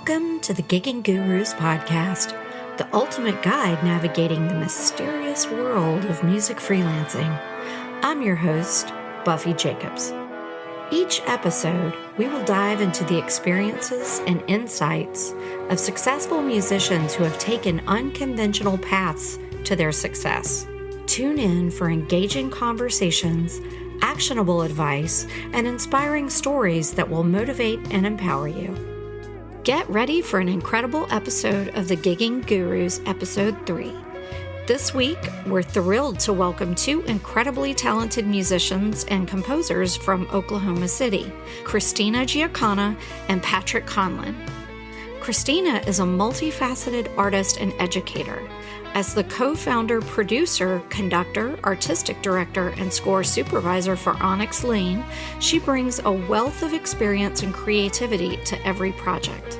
Welcome to the Gigging Gurus podcast, the ultimate guide navigating the mysterious world of music freelancing. I'm your host, Buffy Jacobs. Each episode, we will dive into the experiences and insights of successful musicians who have taken unconventional paths to their success. Tune in for engaging conversations, actionable advice, and inspiring stories that will motivate and empower you. Get ready for an incredible episode of the Gigging Gurus, Episode 3. This week, we're thrilled to welcome two incredibly talented musicians and composers from Oklahoma City, Christina Giacona and Patrick Conlon. Christina is a multifaceted artist and educator. As the co-founder, producer, conductor, artistic director, and score supervisor for Onyx Lane, she brings a wealth of experience and creativity to every project.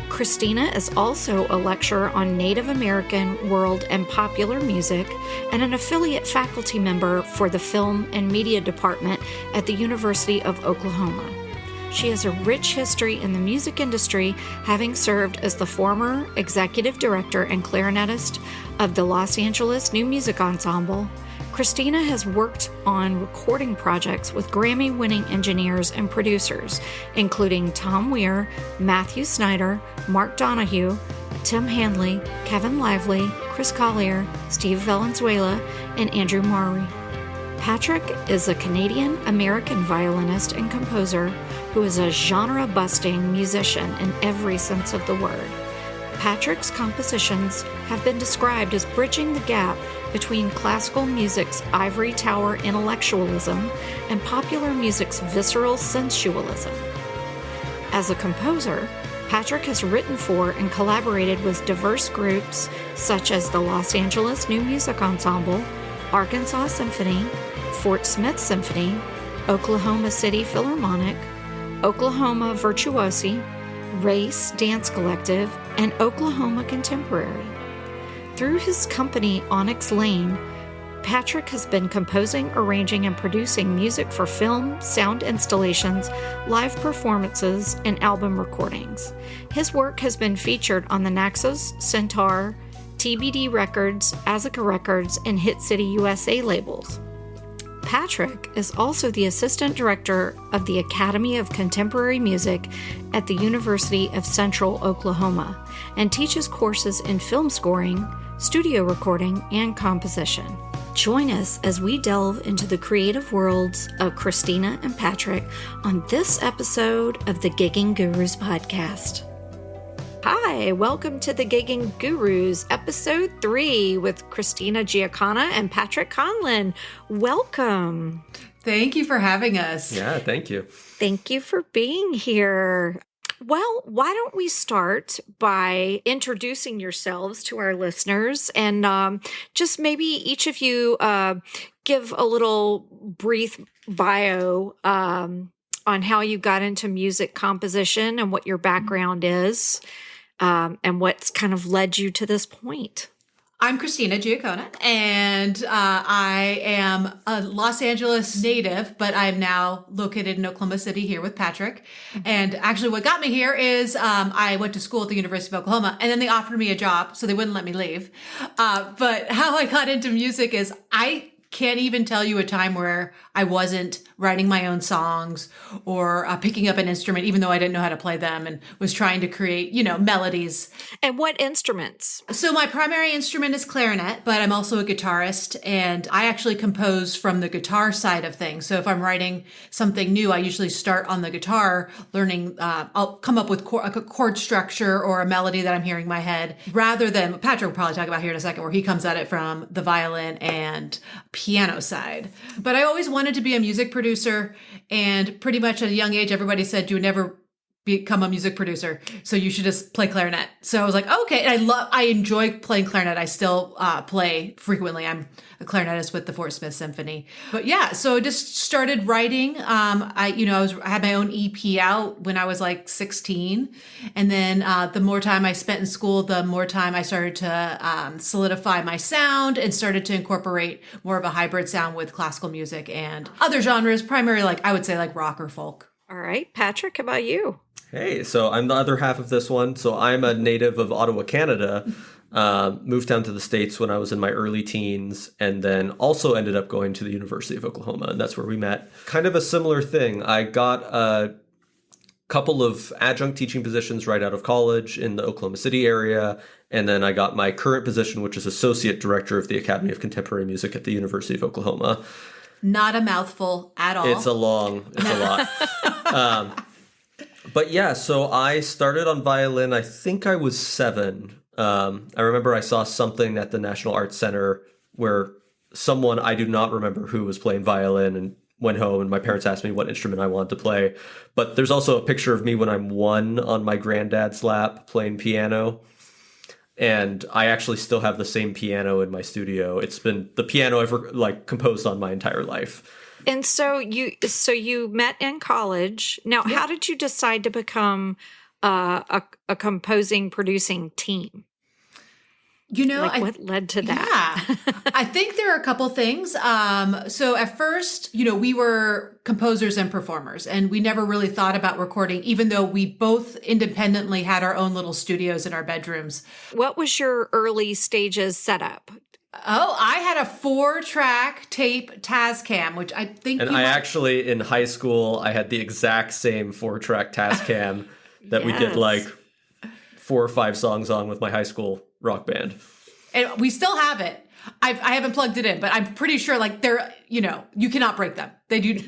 Christina is also a lecturer on Native American, world, and popular music, and an affiliate faculty member for the Film and Media Department at the University of Oklahoma. She has a rich history in the music industry, having served as the former executive director and clarinetist of the Los Angeles New Music Ensemble. Christina has worked on recording projects with Grammy-winning engineers and producers, including Tom Weir, Matthew Snyder, Mark Donahue, Tim Handley, Kevin Lively, Chris Collier, Steve Valenzuela, and Andrew Maury. Patrick is a Canadian-American violinist and composer who is a genre-busting musician in every sense of the word. Patrick's compositions have been described as bridging the gap between classical music's ivory tower intellectualism and popular music's visceral sensualism. As a composer, Patrick has written for and collaborated with diverse groups such as the Los Angeles New Music Ensemble, Arkansas Symphony, Fort Smith Symphony, Oklahoma City Philharmonic, Oklahoma Virtuosi, Race Dance Collective, and Oklahoma Contemporary. Through his company Onyx Lane, Patrick has been composing, arranging, and producing music for film, sound installations, live performances, and album recordings. His work has been featured on the Naxos, Centaur, TBD Records, Azica Records, and Hit City USA labels. Patrick is also the assistant director of the Academy of Contemporary Music at the University of Central Oklahoma and teaches courses in film scoring, studio recording, and composition. Join us as we delve into the creative worlds of Christina and Patrick on this episode of the Gigging Gurus podcast. Hi, welcome to the Gigging Gurus, Episode 3 with Christina Giacona and Patrick Conlon. Welcome. Thank you for having us. Yeah, thank you. Thank you for being here. Well, why don't we start by introducing yourselves to our listeners and just maybe each of you give a little brief bio on how you got into music composition and what your background is. And what's kind of led you to this point. I'm Christina Giacona, and I am a Los Angeles native, but I'm now located in Oklahoma City here with Patrick. And actually what got me here is I went to school at the University of Oklahoma, and then they offered me a job, so they wouldn't let me leave. But how I got into music is I can't even tell you a time where I wasn't writing my own songs or picking up an instrument, even though I didn't know how to play them, and was trying to create, melodies. And what instruments? So my primary instrument is clarinet, but I'm also a guitarist, and I actually compose from the guitar side of things. So if I'm writing something new, I usually start on the guitar, learning, I'll come up with a chord structure or a melody that I'm hearing in my head, rather than, Patrick will probably talk about here in a second, where he comes at it from the violin and piano side. But I always wanted to be a music producer, and pretty much at a young age, everybody said you would never become a music producer, so you should just play clarinet. So I was like, okay. And I enjoy playing clarinet. I still play frequently. I'm a clarinetist with the Fort Smith Symphony. But yeah, so I just started writing. I had my own EP out when I was like 16, and then the more time I spent in school, the more time I started to solidify my sound and started to incorporate more of a hybrid sound with classical music and other genres, primarily I would say rock or folk. All right, Patrick, how about you? Hey, so I'm the other half of this one. So I'm a native of Ottawa, Canada. Moved down to the States when I was in my early teens, and then also ended up going to the University of Oklahoma, and that's where we met. Kind of a similar thing. I got a couple of adjunct teaching positions right out of college in the Oklahoma City area, and then I got my current position, which is Associate Director of the Academy of Contemporary Music at the University of Oklahoma. Not a mouthful at all. It's a lot. But yeah, so I started on violin, I think I was 7. I remember I saw something at the National Arts Center where someone, I do not remember who, was playing violin, and went home and my parents asked me what instrument I wanted to play. But there's also a picture of me when I'm 1 on my granddad's lap playing piano. And I actually still have the same piano in my studio. It's been the piano I've composed on my entire life. And so you met in college. Now, how did you decide to become a composing, producing team? What led to that? Yeah, I think there are a couple things. So at first, we were composers and performers, and we never really thought about recording, even though we both independently had our own little studios in our bedrooms. What was your early stages setup? Oh, I had a 4-track tape Tascam, which I think actually, in high school, I had the exact same 4-track Tascam that we did 4 or 5 songs on with my high school rock band. And we still have it. I haven't plugged it in, but I'm pretty sure they're, you cannot break them. They do,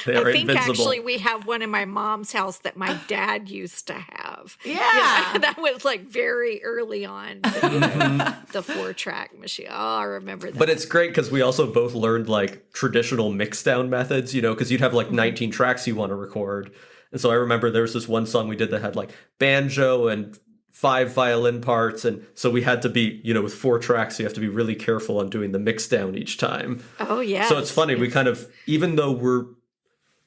They are I think invincible. Actually we have one in my mom's house that my dad used to have. Yeah. That was very early on. The 4-track machine. Oh, I remember that. But it's great because we also both learned traditional mix down methods, because you'd have 19 tracks you want to record. And so I remember there was this one song we did that had banjo and 5 violin parts. And so we had to be, with 4 tracks, you have to be really careful on doing the mix down each time. Oh, yeah. So it's funny. We kind of, even though we're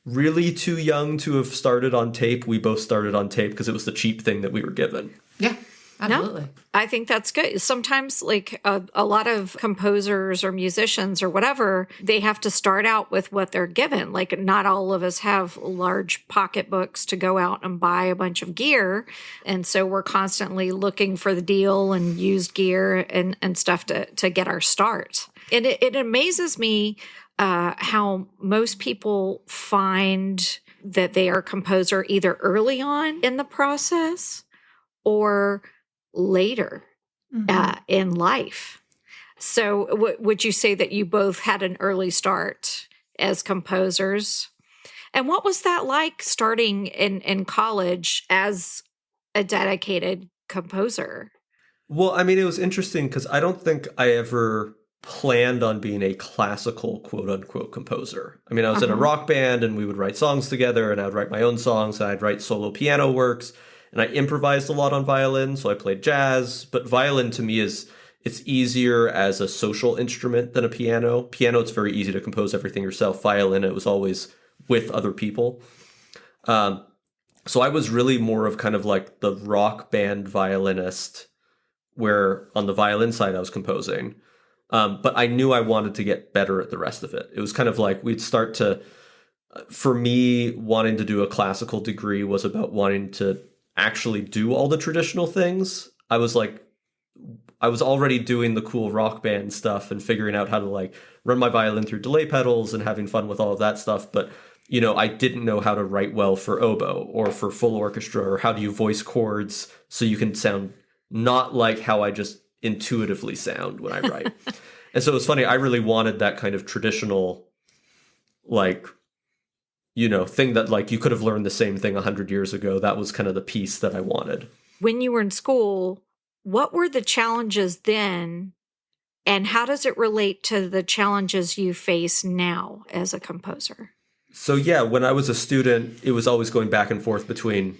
really too young to have started on tape, we both started on tape because it was the cheap thing that we were given. Yeah. Absolutely. No, I think that's good. Sometimes a lot of composers or musicians or whatever, they have to start out with what they're given. Not all of us have large pocketbooks to go out and buy a bunch of gear. And so we're constantly looking for the deal and used gear and stuff to get our start. And it amazes me how most people find that they are a composer either early on in the process or later in life. So would you say that you both had an early start as composers? And what was that like starting in college as a dedicated composer? Well, I mean, it was interesting because I don't think I ever planned on being a classical quote-unquote composer. I mean, I was in a rock band and we would write songs together, and I would write my own songs, and I'd write solo piano works. And I improvised a lot on violin, so I played jazz. But violin to me it's easier as a social instrument than a piano. Piano, it's very easy to compose everything yourself. Violin, it was always with other people. So I was really more of kind of the rock band violinist, where on the violin side I was composing. But I knew I wanted to get better at the rest of it. It was kind of we'd start to, for me, wanting to do a classical degree was about wanting to actually do all the traditional things. I was already doing the cool rock band stuff and figuring out how to run my violin through delay pedals and having fun with all of that stuff. But, I didn't know how to write well for oboe or for full orchestra, or how do you voice chords so you can sound not like how I just intuitively sound when I write. And so it's funny, I really wanted that kind of traditional, thing that you could have learned the same thing 100 years ago. That was kind of the piece that I wanted. When you were in school, what were the challenges then, and how does it relate to the challenges you face now as a composer? So yeah, when I was a student, it was always going back and forth between,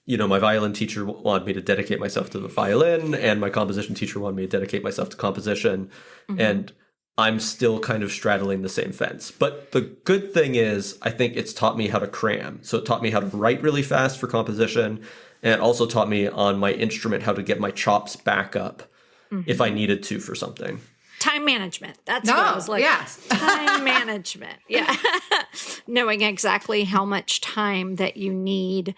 my violin teacher wanted me to dedicate myself to the violin, and my composition teacher wanted me to dedicate myself to composition. And I'm still kind of straddling the same fence. But the good thing is, I think it's taught me how to cram. So it taught me how to write really fast for composition, and it also taught me on my instrument how to get my chops back up if I needed to for something. Time management. That's what I was like. Yes. Time management. Yeah. Knowing exactly how much time that you need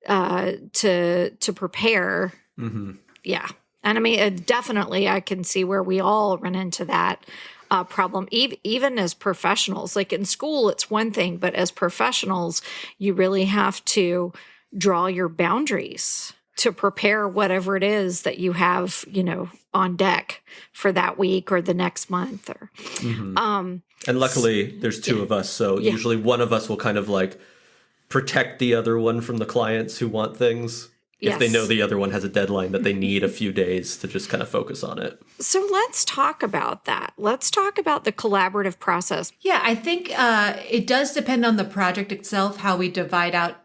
to prepare. Mm-hmm. Yeah. And I mean, definitely I can see where we all run into that problem, even as professionals. Like in school, it's one thing, but as professionals, you really have to draw your boundaries to prepare whatever it is that you have, on deck for that week or the next month. Or, and luckily, there's two of us, so usually one of us will kind of like protect the other one from the clients who want things. If they know the other one has a deadline that they need a few days to just kind of focus on it. So let's talk about that. Let's talk about the collaborative process. Yeah, I think it does depend on the project itself, how we divide out,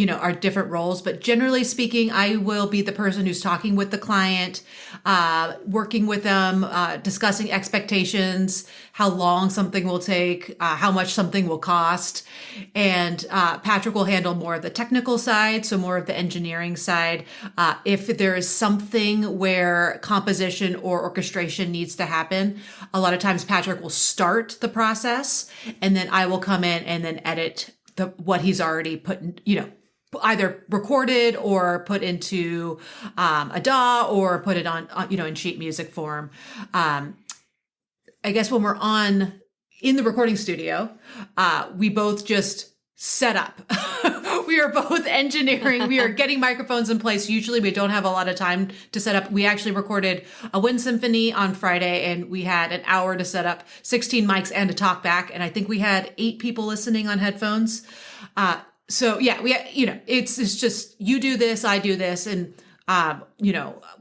our different roles. But generally speaking, I will be the person who's talking with the client, working with them, discussing expectations, how long something will take, how much something will cost. And Patrick will handle more of the technical side, so more of the engineering side. If there is something where composition or orchestration needs to happen, a lot of times Patrick will start the process, and then I will come in and then edit what he's already put in, either recorded or put into a DAW or put it on in sheet music form. I guess when we're in the recording studio, we both just set up. We are both engineering. We are getting microphones in place. Usually we don't have a lot of time to set up. We actually recorded a wind symphony on Friday, and we had an hour to set up 16 mics and a talk back. And I think we had 8 people listening on headphones. So yeah, it's just, you do this, I do this. And,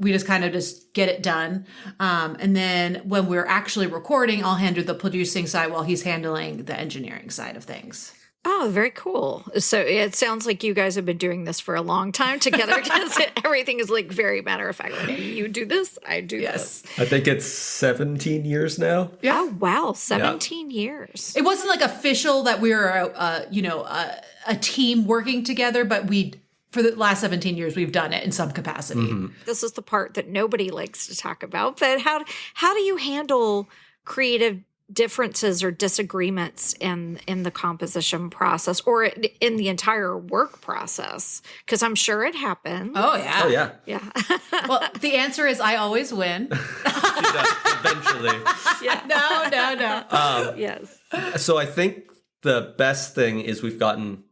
we just kind of just get it done. And then when we're actually recording, I'll handle the producing side while he's handling the engineering side of things. Oh, very cool. So it sounds like you guys have been doing this for a long time together, because everything is like very matter of fact. Like, you do this, I do this. I think it's 17 years now. Yeah. Oh, wow. 17 years. It wasn't like official that we were, a team working together, but for the last 17 years, we've done it in some capacity. Mm-hmm. This is the part that nobody likes to talk about, but how do you handle creative differences or disagreements in the composition process or in the entire work process? Because I'm sure it happens. Oh, yeah. Oh, yeah. Yeah. Well, the answer is I always win. Eventually. Yeah. No. Yes. So I think the best thing is we've gotten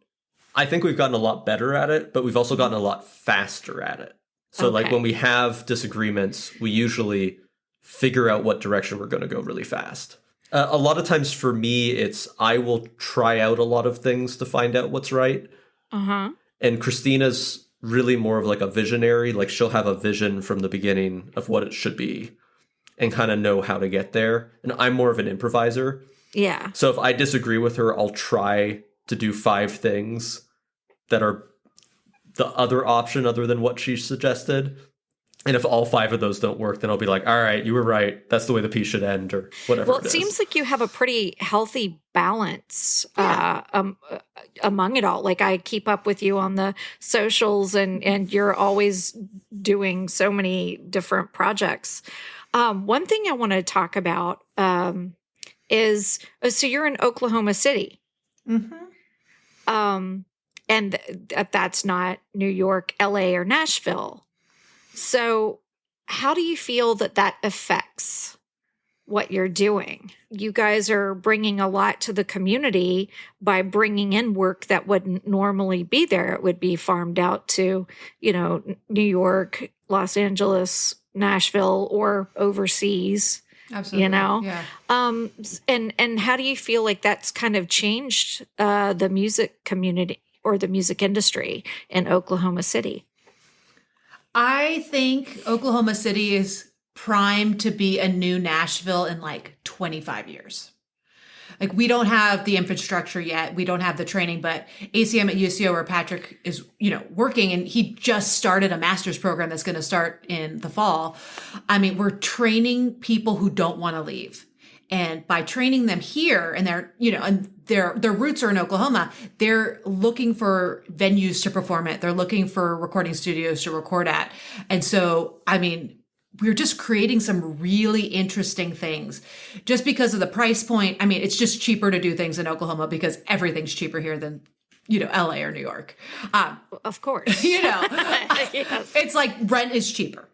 a lot better at it, but we've also gotten a lot faster at it. So like when we have disagreements, we usually figure out what direction we're going to go really fast. A lot of times for me, I will try out a lot of things to find out what's right. Uh-huh. And Christina's really more of like a visionary. Like she'll have a vision from the beginning of what it should be and kind of know how to get there. And I'm more of an improviser. Yeah. So if I disagree with her, I'll try to do 5 things that are the other option other than what she suggested. And if all 5 of those don't work, then I'll be like, all right, you were right. That's the way the piece should end, or whatever. Well, it seems like you have a pretty healthy balance among it all. Like I keep up with you on the socials, and you're always doing so many different projects. One thing I want to talk about is, so you're in Oklahoma City. Mm-hmm. And that's not New York, LA, or Nashville. So how do you feel that affects what you're doing? You guys are bringing a lot to the community by bringing in work that wouldn't normally be there. It would be farmed out to, New York, Los Angeles, Nashville, or overseas. Absolutely. Yeah. And how do you feel like that's kind of changed the music community or the music industry in Oklahoma City? I think Oklahoma City is primed to be a new Nashville in like 25 years. Like we don't have the infrastructure yet. We don't have the training, but ACM at UCO where Patrick is, working, and he just started a master's program that's going to start in the fall. I mean, we're training people who don't want to leave. And by training them here, and their roots are in Oklahoma, they're looking for venues to perform at. They're looking for recording studios to record at. And so, I mean, we're just creating some really interesting things just because of the price point. I mean, it's just cheaper to do things in Oklahoma because everything's cheaper here than, LA or New York. Of course. Yes. It's like rent is cheaper,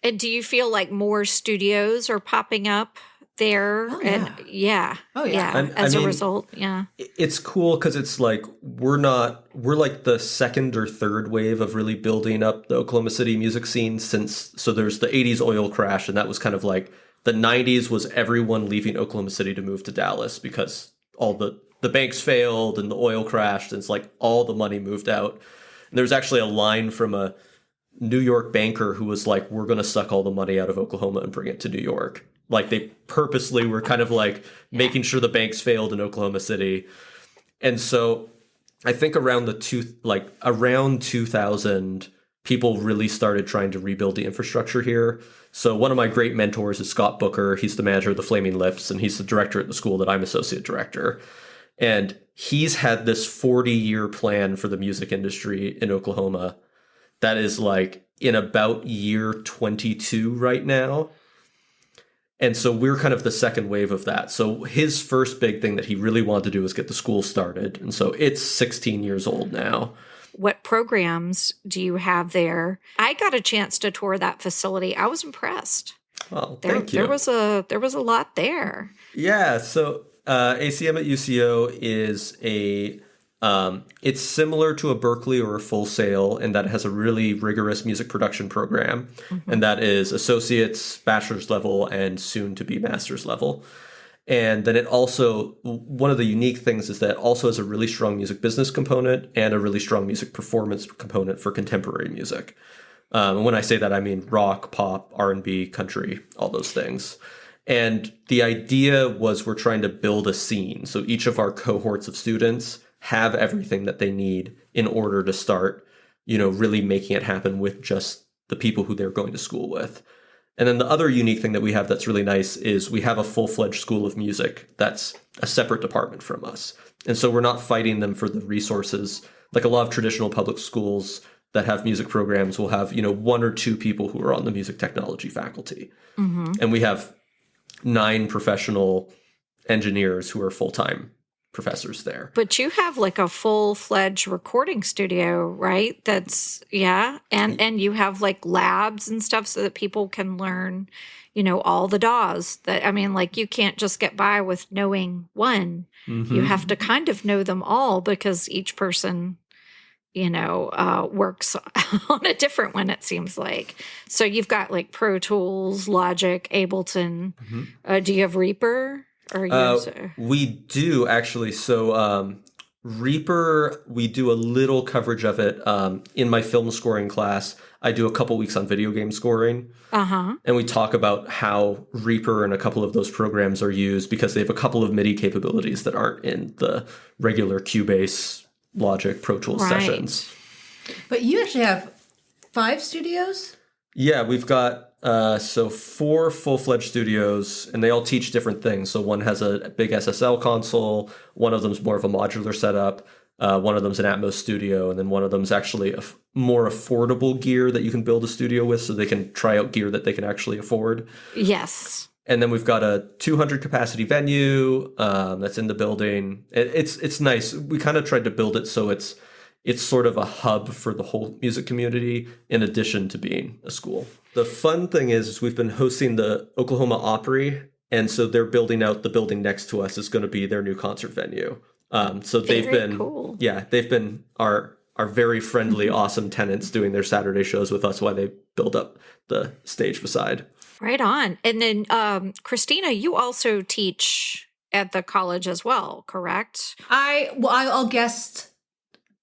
And do you feel like more studios are popping up there? Oh, yeah. And yeah. Oh, yeah. And as a result, yeah. It's cool because it's like we're like the second or third wave of really building up the Oklahoma City music scene so there's the 80s oil crash, and that was kind of like the 90s was everyone leaving Oklahoma City to move to Dallas because all the banks failed and the oil crashed, and it's like all the money moved out. And there was actually a line from a New York banker who was like, we're going to suck all the money out of Oklahoma and bring it to New York. Like they purposely were kind of like making sure the banks failed in Oklahoma City. And so I think around 2000, people really started trying to rebuild the infrastructure here. So one of my great mentors is Scott Booker. He's the manager of the Flaming Lips, and he's the director at the school that I'm associate director. And he's had this 40-year plan for the music industry in Oklahoma that is like in about year 22 right now. And so we're kind of the second wave of that. So his first big thing that he really wanted to do was get the school started. And so it's 16 years old now. What programs do you have there? I got a chance to tour that facility. I was impressed. Oh, thank you. There was a lot there. Yeah. So ACM at UCO is it's similar to a Berkeley or a Full Sail in that it has a really rigorous music production program, and that is associate's, bachelor's level, and soon to be master's level. And then it also, one of the unique things is that it also has a really strong music business component and a really strong music performance component for contemporary music. And when I say that, I mean rock, pop, R&B, country, all those things. And the idea was we're trying to build a scene. So each of our cohorts of students have everything that they need in order to start, really making it happen with just the people who they're going to school with. And then the other unique thing that we have that's really nice is we have a full-fledged school of music that's a separate department from us. And so we're not fighting them for the resources. Like a lot of traditional public schools that have music programs will have, one or two people who are on the music technology faculty. And we have 9 professional engineers who are full-time professors there. But you have like a full-fledged recording studio, right? That's, yeah. And you have like labs and stuff so that people can learn, all the DAWs. That, I mean, like you can't just get by with knowing one. You have to kind of know them all because each person, works on a different one, it seems like. So you've got like Pro Tools, Logic, Ableton. Do you have Reaper? We do actually. So Reaper, we do a little coverage of it in my film scoring class. I do a couple weeks on video game scoring. And we talk about how Reaper and a couple of those programs are used because they have a couple of MIDI capabilities that aren't in the regular Cubase, Logic, Pro Tools sessions. But you actually have 5 studios? Yeah, we've got 4 full-fledged studios, and they all teach different things. So one has a big SSL console, one of them's more of a modular setup, one of them's an Atmos studio, and then one of them's actually a more affordable gear that you can build a studio with so they can try out gear that they can actually afford. Yes. And then we've got a 200 capacity venue that's in the building. It's nice. We kind of tried to build it so it's sort of a hub for the whole music community in addition to being a school. The fun thing is we've been hosting the Oklahoma Opry, and so they're building out the building next to us is going to be their new concert venue. So they've been cool. Yeah, they've been our very friendly, awesome tenants doing their Saturday shows with us while they build up the stage beside. Right on. And then Christina, you also teach at the college as well, correct? I'll guest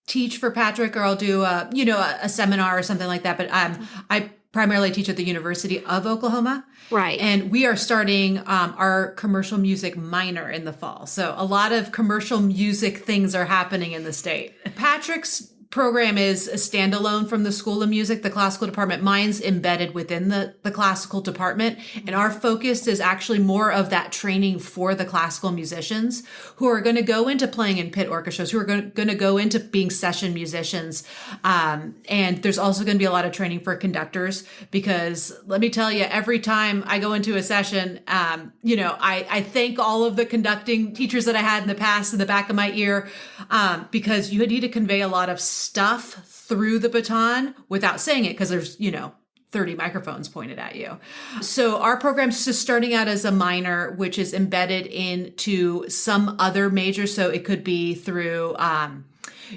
teach for Patrick, or I'll do a seminar or something like that. But I primarily teach at the University of Oklahoma. Right. And we are starting our commercial music minor in the fall. So a lot of commercial music things are happening in the state. Patrick's program is a standalone from the School of Music, the classical department. Mine's embedded within the classical department. And our focus is actually more of that training for the classical musicians who are going to go into playing in pit orchestras, who are going to go into being session musicians. And there's also going to be a lot of training for conductors, because let me tell you, every time I go into a session, I thank all of the conducting teachers that I had in the past in the back of my ear, because you need to convey a lot of stuff through the baton without saying it, because there's 30 microphones pointed at you. So our program's just starting out as a minor, which is embedded into some other major. So it could be through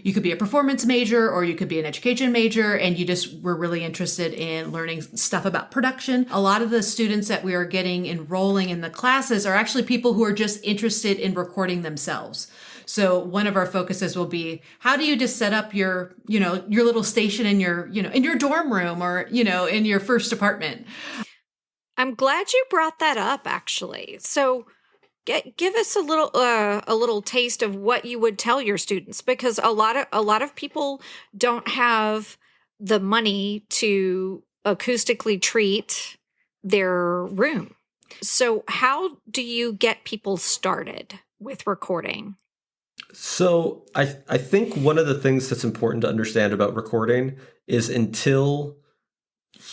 you could be a performance major, or you could be an education major, and we're really interested in learning stuff about production. A lot of the students that we are getting enrolling in the classes are actually people who are just interested in recording themselves. So one of our focuses will be, how do you just set up your little station in your dorm room, or, in your first apartment? I'm glad you brought that up, actually. So give us a little taste of what you would tell your students, because a lot of people don't have the money to acoustically treat their room. So how do you get people started with recording? So I think one of the things that's important to understand about recording is, until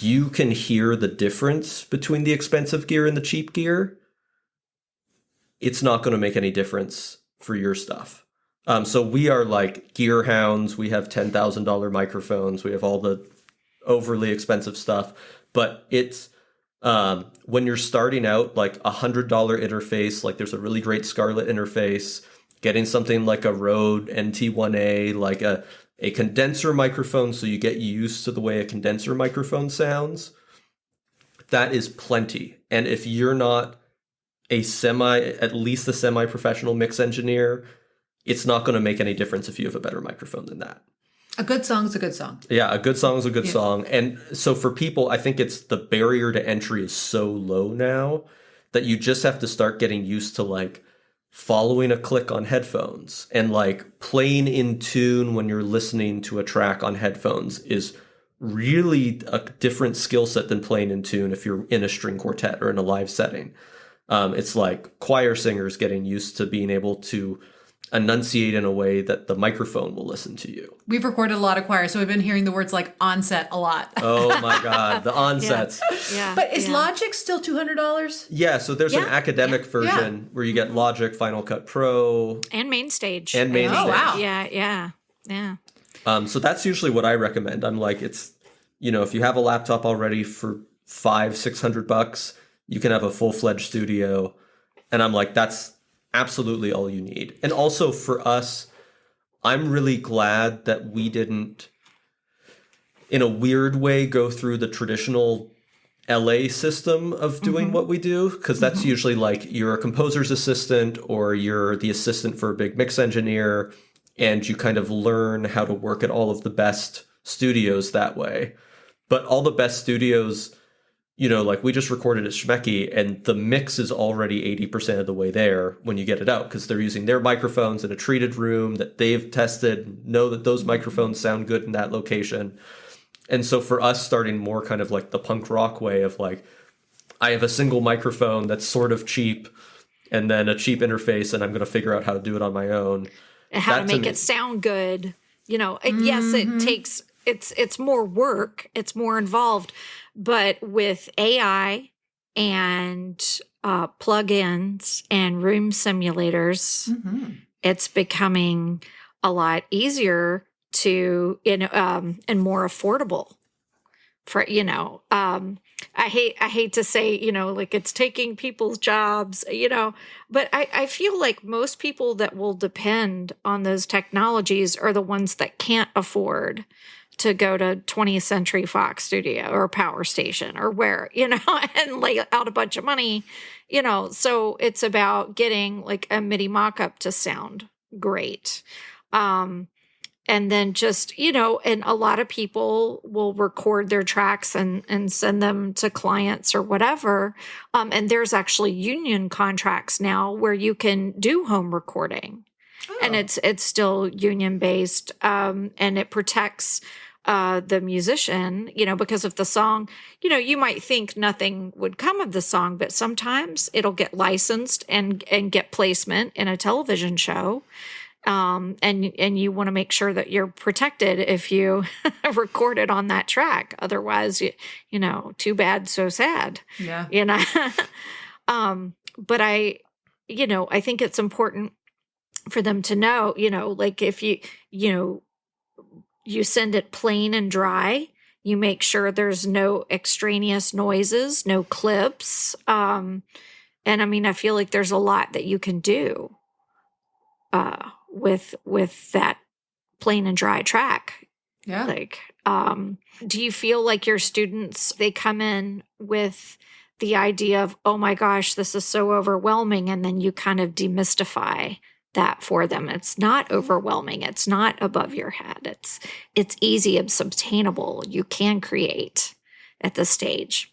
you can hear the difference between the expensive gear and the cheap gear, it's not going to make any difference for your stuff. So we are like gear hounds. We have $10,000 microphones. We have all the overly expensive stuff. But it's when you're starting out, like $100 interface, like there's a really great Scarlett interface. Getting something like a Rode NT1A, like a condenser microphone, so you get used to the way a condenser microphone sounds, that is plenty. And if you're not at least a semi-professional mix engineer, it's not going to make any difference if you have a better microphone than that. A good song's a good song. Yeah, a good song is a good song. And so for people, I think it's the barrier to entry is so low now that you just have to start getting used to like following a click on headphones, and like playing in tune when you're listening to a track on headphones is really a different skill set than playing in tune if you're in a string quartet or in a live setting. It's like choir singers getting used to being able to enunciate in a way that the microphone will listen to you. We've recorded a lot of choir, so we've been hearing the words like onset a lot. Oh my God, the onsets. Yeah. But is Logic still $200? Yeah, so there's an academic version where you get Logic, Final Cut Pro. And Mainstage. And Mainstage. Oh, wow. Yeah. So that's usually what I recommend. I'm like, it's, if you have a laptop already for $500-600, you can have a full-fledged studio. And I'm like, that's absolutely all you need. And also for us, I'm really glad that we didn't, in a weird way, go through the traditional LA system of doing what we do, because that's usually like you're a composer's assistant or you're the assistant for a big mix engineer, and you kind of learn how to work at all of the best studios that way. But all the best studios, like we just recorded at Schmecky, and the mix is already 80% of the way there when you get it out, because they're using their microphones in a treated room that they've tested, know that those microphones sound good in that location. And so for us, starting more kind of like the punk rock way of like, I have a single microphone that's sort of cheap, and then a cheap interface, and I'm going to figure out how to do it on my own. And how to make it sound good. Yes, it takes, it's more work, it's more involved. But with AI and plugins and room simulators, it's becoming a lot easier to, and more affordable for, I hate to say, like it's taking people's jobs, but I feel like most people that will depend on those technologies are the ones that can't afford to go to 20th Century Fox Studio or Power Station or where, and lay out a bunch of money, so it's about getting like a MIDI mock-up to sound great. And then just, and a lot of people will record their tracks and send them to clients or whatever. And there's actually union contracts now where you can do home recording. and it's still union based, and it protects the musician, because if the song, you might think nothing would come of the song, but sometimes it'll get licensed and get placement in a television show. And you want to make sure that you're protected if you record it on that track. Otherwise, too bad, so sad. Yeah. But I think it's important for them to know, like if you send it plain and dry, you make sure there's no extraneous noises, no clips. And I feel like there's a lot that you can do with that plain and dry track. Yeah. Like, do you feel like your students, they come in with the idea of, oh my gosh, this is so overwhelming, and then you kind of demystify that for them? It's not overwhelming. It's not above your head. It's easy and obtainable. You can create at this stage.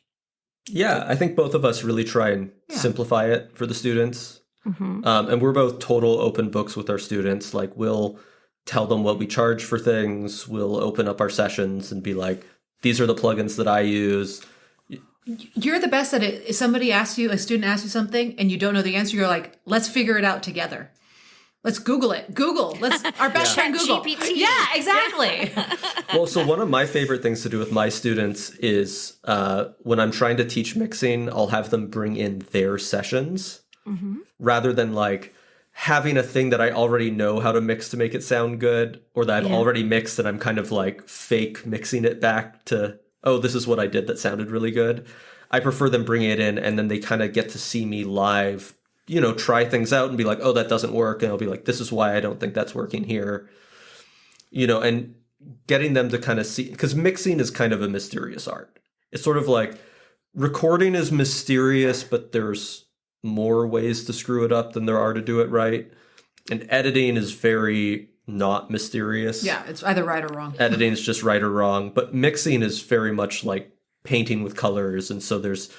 Yeah, I think both of us really try and simplify it for the students. Mm-hmm. And we're both total open books with our students. Like, we'll tell them what we charge for things. We'll open up our sessions and be like, these are the plugins that I use. You're the best at it. If a student asks you something and you don't know the answer, you're like, let's figure it out together. Let's Google it. Our best friend Google. GPT. Yeah, exactly. Well, so one of my favorite things to do with my students is when I'm trying to teach mixing, I'll have them bring in their sessions rather than like having a thing that I already know how to mix to make it sound good, or that I've already mixed and I'm kind of like fake mixing it back to, oh, this is what I did that sounded really good. I prefer them bring it in and then they kind of get to see me live, try things out and be like, oh, that doesn't work. And I'll be like, this is why I don't think that's working here. And getting them to kind of see, because mixing is kind of a mysterious art. It's sort of like recording is mysterious, but there's more ways to screw it up than there are to do it right. And editing is very not mysterious. Yeah, it's either right or wrong. Editing is just right or wrong. But mixing is very much like painting with colors. And so there's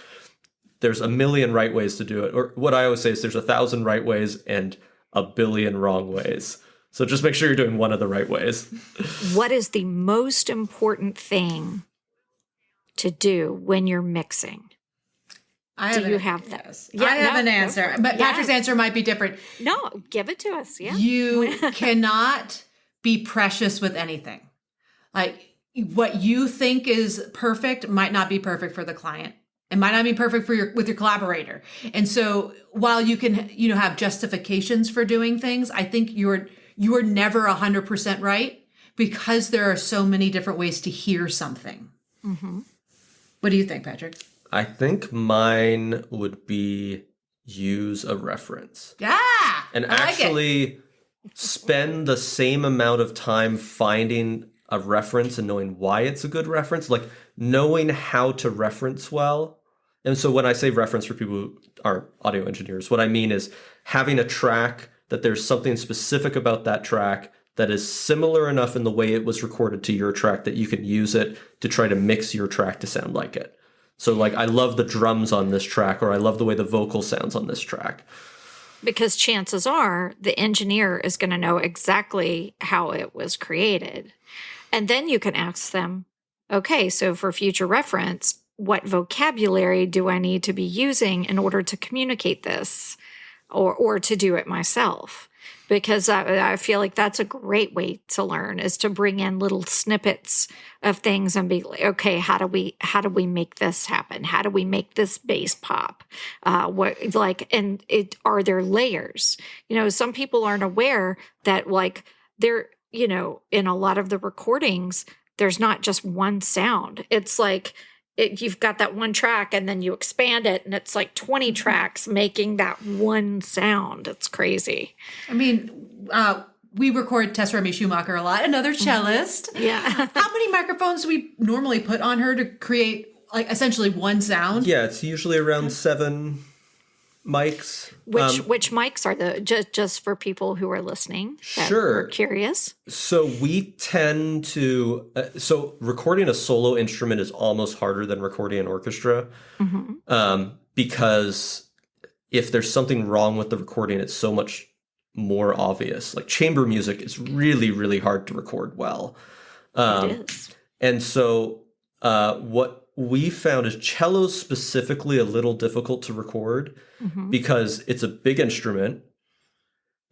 a million right ways to do it. Or what I always say is there's 1,000 right ways and 1 billion wrong ways. So just make sure you're doing one of the right ways. What is the most important thing to do when you're mixing? Do you have that? Yes. Yeah, I have an answer, but Patrick's answer might be different. No, give it to us. Yeah. You cannot be precious with anything. Like, what you think is perfect might not be perfect for the client. It might not be perfect with your collaborator. And so while you can, have justifications for doing things, I think you are never 100% right, because there are so many different ways to hear something. Mm-hmm. What do you think, Patrick? I think mine would be use a reference. Yeah. And actually spend the same amount of time finding a reference and knowing why it's a good reference, like knowing how to reference well. And so when I say reference for people who aren't audio engineers, what I mean is having a track that there's something specific about that track that is similar enough in the way it was recorded to your track that you can use it to try to mix your track to sound like it. So like, I love the drums on this track, or I love the way the vocal sounds on this track. Because chances are the engineer is going to know exactly how it was created. And then you can ask them, okay, so for future reference, what vocabulary do I need to be using in order to communicate this or to do it myself? Because I feel like that's a great way to learn, is to bring in little snippets of things and be like, okay, how do we make this happen? How do we make this bass pop? Are there layers? Some people aren't aware that like there, in a lot of the recordings, there's not just one sound. It's like you've got that one track and then you expand it and it's like 20 tracks making that one sound. It's crazy. I mean, we record Tess Remy Schumacher a lot, another cellist. Yeah. How many microphones do we normally put on her to create like essentially one sound? Yeah, it's usually around 7 mics. Which mics are just for people who are listening? Sure. Are curious. So we tend to so recording a solo instrument is almost harder than recording an orchestra, because if there's something wrong with the recording, it's so much more obvious. Like chamber music is really, really hard to record well. It is. And so what we found is cello's specifically a little difficult to record because it's a big instrument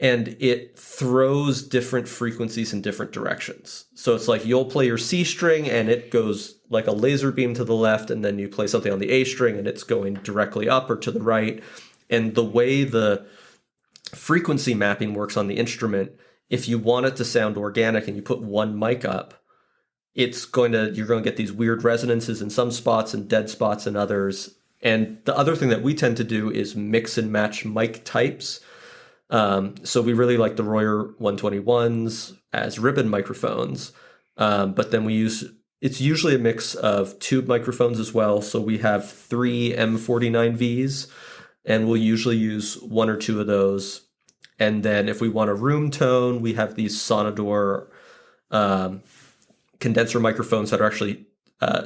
and it throws different frequencies in different directions. So it's like you'll play your C string and it goes like a laser beam to the left, and then you play something on the A string and it's going directly up or to the right. And the way the frequency mapping works on the instrument, if you want it to sound organic and you put one mic up, you're going to get these weird resonances in some spots and dead spots in others. And the other thing that we tend to do is mix and match mic types. So we really like the Royer 121s as ribbon microphones. But then it's usually a mix of tube microphones as well. So we have 3 M49Vs, and we'll usually use 1 or 2 of those. And then if we want a room tone, we have these Sonador condenser microphones that are actually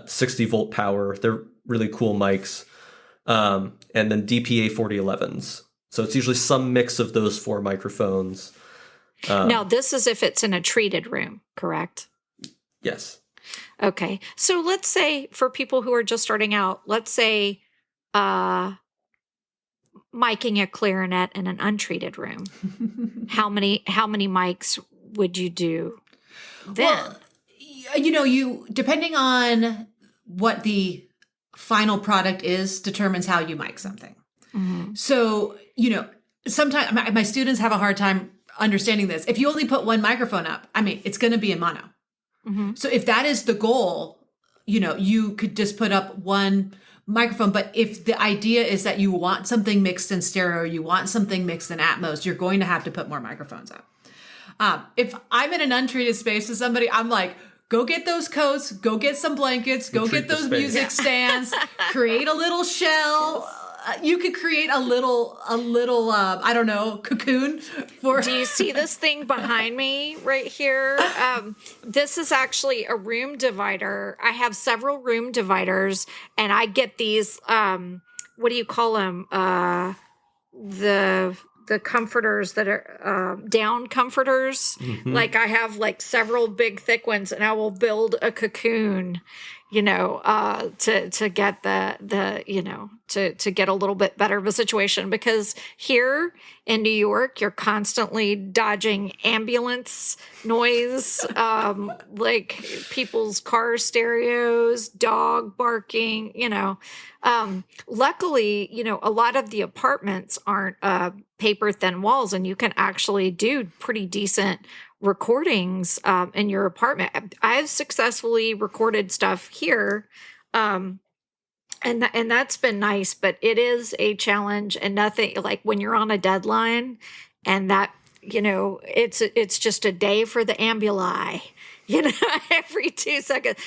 60 volt power. They're really cool mics. And then DPA 4011s. So it's usually some mix of those 4 microphones. Now, this is if it's in a treated room, correct? Yes. Okay. So let's say for people who are just starting out, let's say miking a clarinet in an untreated room. How many mics would you do then? Well, you depending on what the final product is determines how you mic something. So, sometimes my students have a hard time understanding this. If you only put one microphone up, it's going to be in mono. So if that is the goal, you could just put up one microphone. But if the idea is that you want something mixed in stereo, you want something mixed in Atmos, you're going to have to put more microphones up. If I'm in an untreated space with somebody, I'm like, go get those coats, go get some blankets, go get those music stands, create a little shell. You could create a little, I don't know, cocoon for. Do you see this thing behind me right here? This is actually a room divider. I have several room dividers, and I get these. What do you call them? The comforters that are down comforters. Like I have like several big thick ones, and I will build a cocoon, to get to get a little bit better of a situation, because here in New York, you're constantly dodging ambulance noise, like people's car stereos, dog barking, luckily, a lot of the apartments aren't paper thin walls, and you can actually do pretty decent recordings in your apartment. I've successfully recorded stuff here, and that's been nice, but it is a challenge, and nothing like when you're on a deadline and that, it's just a day for the ambuli. Every 2 seconds.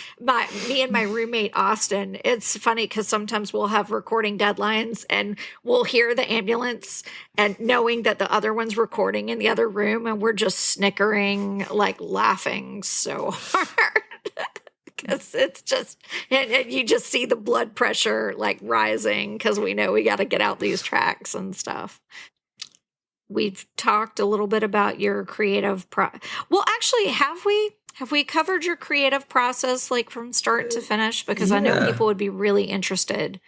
Me and my roommate, Austin, it's funny because sometimes we'll have recording deadlines and we'll hear the ambulance and knowing that the other one's recording in the other room, and we're just snickering, like laughing so hard. Because it's just, and you just see the blood pressure like rising because we know we got to get out these tracks and stuff. We've talked a little bit about your creative well, actually, have we covered your creative process like from start to finish? Because I know people would be really interested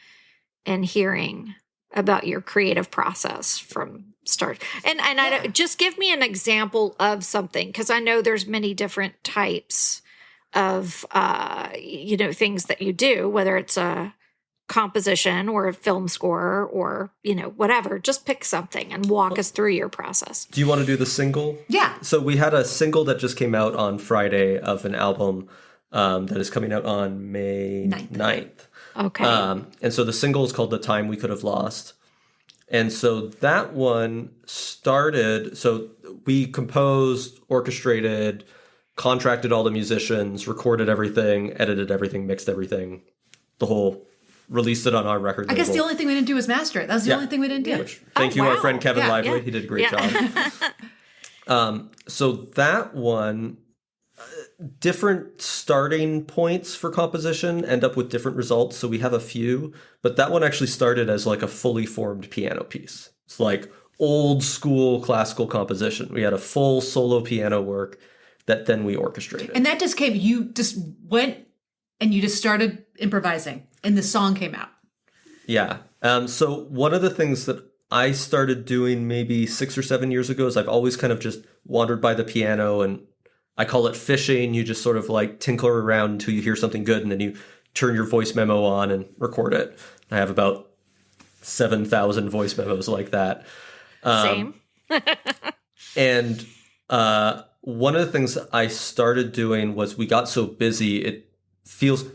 in hearing about your creative process from start. And I just give me an example of something, because I know there's many different types of things that you do, whether it's a composition or a film score or whatever. Just pick something and walk us through your process. Do you want to do the single? Yeah. So we had a single that just came out on Friday of an album that is coming out on May 9th. Okay. And so the single is called The Time We Could Have Lost. And so that one started, so we composed, orchestrated, contracted all the musicians, recorded everything, edited everything, mixed everything, released it on our record label. I guess the only thing we didn't do was master it. That was the only thing we didn't do. Thank you, wow. our friend Kevin Yeah, Lively. yeah. He did a great job. So that one, different starting points for composition end up with different results. So we have a few, but that one actually started as like a fully formed piano piece. It's like old school classical composition. We had a full solo piano work that then we orchestrated. And that just came, you just went and you just started improvising and the song came out. Yeah. So one of the things that I started doing maybe 6 or 7 years ago is I've always kind of just wandered by the piano, and I call it fishing. You just sort of like tinkle around until you hear something good, and then you turn your voice memo on and record it. I have about 7,000 voice memos like that. Same. And one of the things I started doing was we got so busy,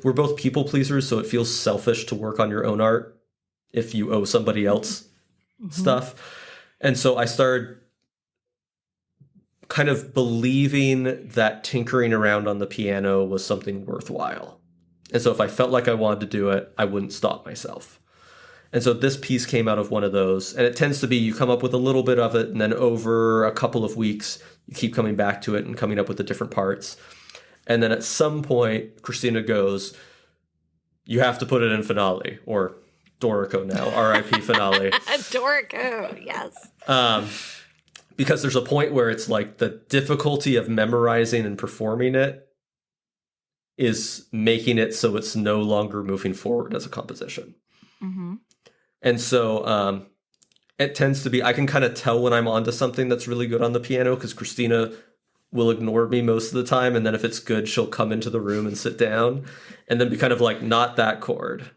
we're both people pleasers, so it feels selfish to work on your own art if you owe somebody else stuff. And so I started kind of believing that tinkering around on the piano was something worthwhile. And so if I felt like I wanted to do it, I wouldn't stop myself. And so this piece came out of one of those. And it tends to be you come up with a little bit of it, and then over a couple of weeks, you keep coming back to it and coming up with the different parts. And then at some point, Christina goes, you have to put it in finale, or Dorico now, R.I.P. finale. Dorico, yes. Because there's a point where it's like the difficulty of memorizing and performing it is making it so it's no longer moving forward as a composition. Mm-hmm. And so it tends to be, I can kind of tell when I'm onto something that's really good on the piano, because Christina will ignore me most of the time. And then if it's good, she'll come into the room and sit down and then be kind of like, not that chord.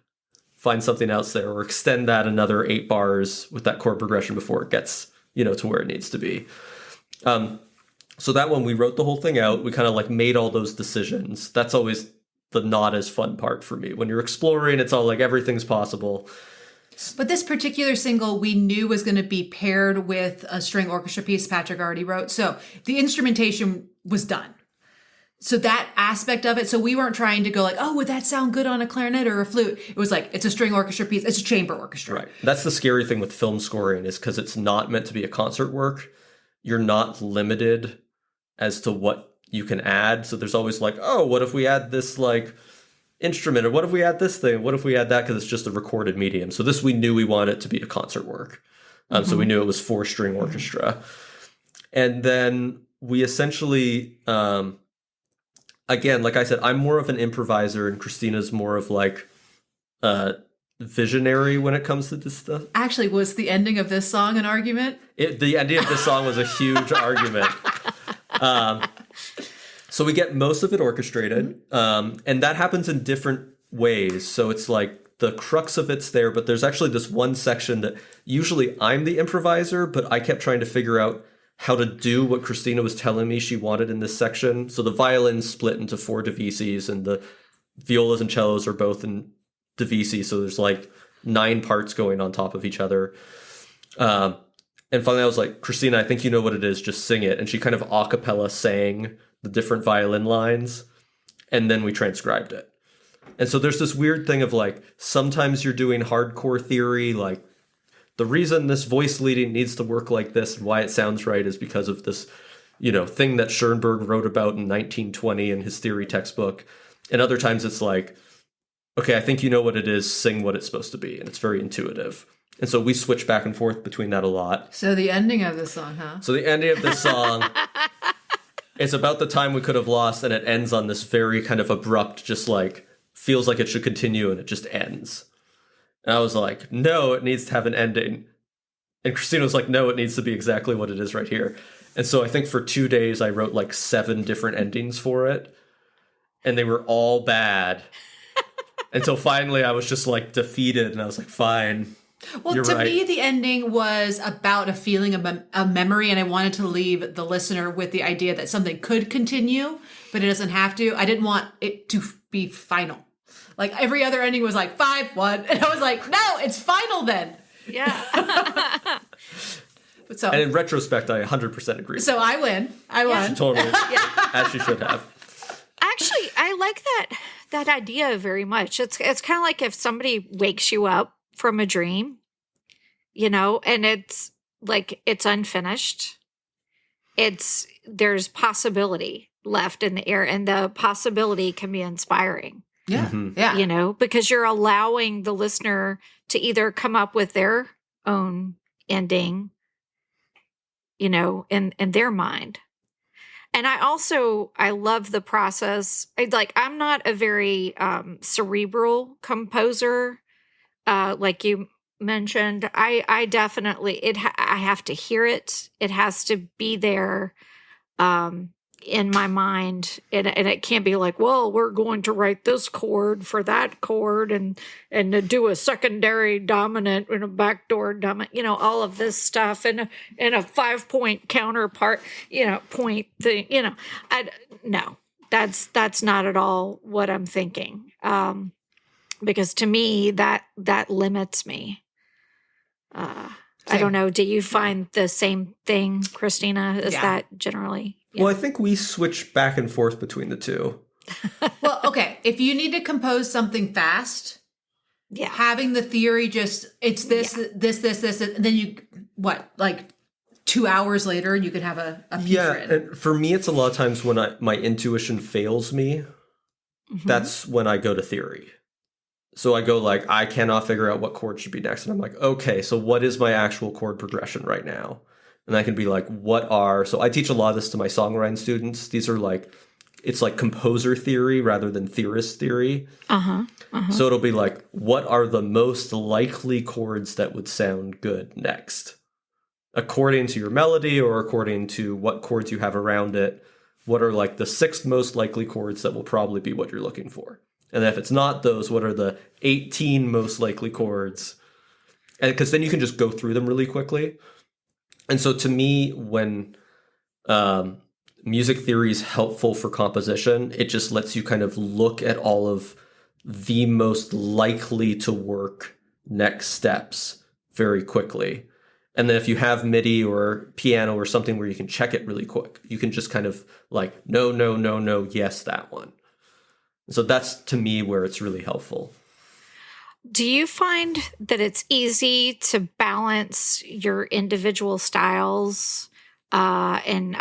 Find something else there, or extend that another 8 bars with that chord progression before it gets, to where it needs to be. So that when we wrote the whole thing out, we kind of like made all those decisions. That's always the not as fun part for me. When you're exploring, it's all like everything's possible. But this particular single we knew was going to be paired with a string orchestra piece Patrick already wrote. So the instrumentation was done. So that aspect of it, so we weren't trying to go like, oh, would that sound good on a clarinet or a flute? It was like, it's a string orchestra piece. It's a chamber orchestra. Right. That's the scary thing with film scoring, is because it's not meant to be a concert work. You're not limited as to what you can add. So there's always like, oh, what if we add this like instrument? Or what if we add this thing? What if we add that? Because it's just a recorded medium. So this, we knew we wanted it to be a concert work. So we knew it was 4-string orchestra. And then we essentially... again, like I said, I'm more of an improviser, and Christina's more of like visionary when it comes to this stuff. Actually, was the ending of this song an argument? The ending of this song was a huge argument. So we get most of it orchestrated, and that happens in different ways. So it's like the crux of it's there, but there's actually this one section that usually I'm the improviser, but I kept trying to figure out how to do what Christina was telling me she wanted in this section. So the violins split into 4 divises, and the violas and cellos are both in divisi. So there's like 9 parts going on top of each other. And finally I was like, Christina, I think you know what it is. Just sing it. And she kind of a cappella sang the different violin lines, and then we transcribed it. And so there's this weird thing of like, sometimes you're doing hardcore theory, like, the reason this voice leading needs to work like this and why it sounds right is because of this, thing that Schoenberg wrote about in 1920 in his theory textbook. And other times it's like, okay, I think you know what it is, sing what it's supposed to be. And it's very intuitive. And so we switch back and forth between that a lot. So the ending of this song, huh? So the ending of this song, it's about the time we could have lost, and it ends on this very kind of abrupt, just like, feels like it should continue, and it just ends. And I was like, no, it needs to have an ending. And Christina was like, no, it needs to be exactly what it is right here. And so I think for 2 days, I wrote like 7 different endings for it. And they were all bad. Until finally I was just like defeated. And I was like, fine. Well, You're to right. me, the ending was about a feeling of a memory. And I wanted to leave the listener with the idea that something could continue, but it doesn't have to. I didn't want it to be final. Like every other ending was like 5-1. And I was like, no, it's final then. Yeah. So, and in retrospect, I 100% agree. So I win. I won. Totally. As she should have. Actually, I like that idea very much. It's kind of like if somebody wakes you up from a dream, and it's like it's unfinished. There's possibility left in the air, and the possibility can be inspiring. Yeah. Mm-hmm. Yeah. Because you're allowing the listener to either come up with their own ending in their mind. And I love the process. I'm not a very cerebral composer, like you mentioned. I definitely, I have to hear it. It has to be there in my mind. And it can't be like, well, we're going to write this chord for that chord and to do a secondary dominant and a backdoor dominant, all of this stuff and a 5-point counterpart, point thing, no, that's not at all what I'm thinking. Because to me, that limits me. I don't know. Do you find the same thing, Christina? Is that generally? Yeah. Well, I think we switch back and forth between the two. Well, okay. If you need to compose something fast, having the theory it's this, and then you, 2 hours later, you could have a piece written. And for me, it's a lot of times when my intuition fails me, that's when I go to theory. So I go I cannot figure out what chord should be next. And I'm like, okay, so what is my actual chord progression right now? And I can be so I teach a lot of this to my songwriting students. These are it's like composer theory rather than theorist theory. So it'll be what are the most likely chords that would sound good next? According to your melody or according to what chords you have around it, what are the 6 most likely chords that will probably be what you're looking for? And if it's not those, what are the 18 most likely chords? And because then you can just go through them really quickly. And so to me, when music theory is helpful for composition, it just lets you kind of look at all of the most likely to work next steps very quickly. And then if you have MIDI or piano or something where you can check it really quick, you can just kind of no, yes, that one. So that's, to me, where it's really helpful. Do you find that it's easy to balance your individual styles and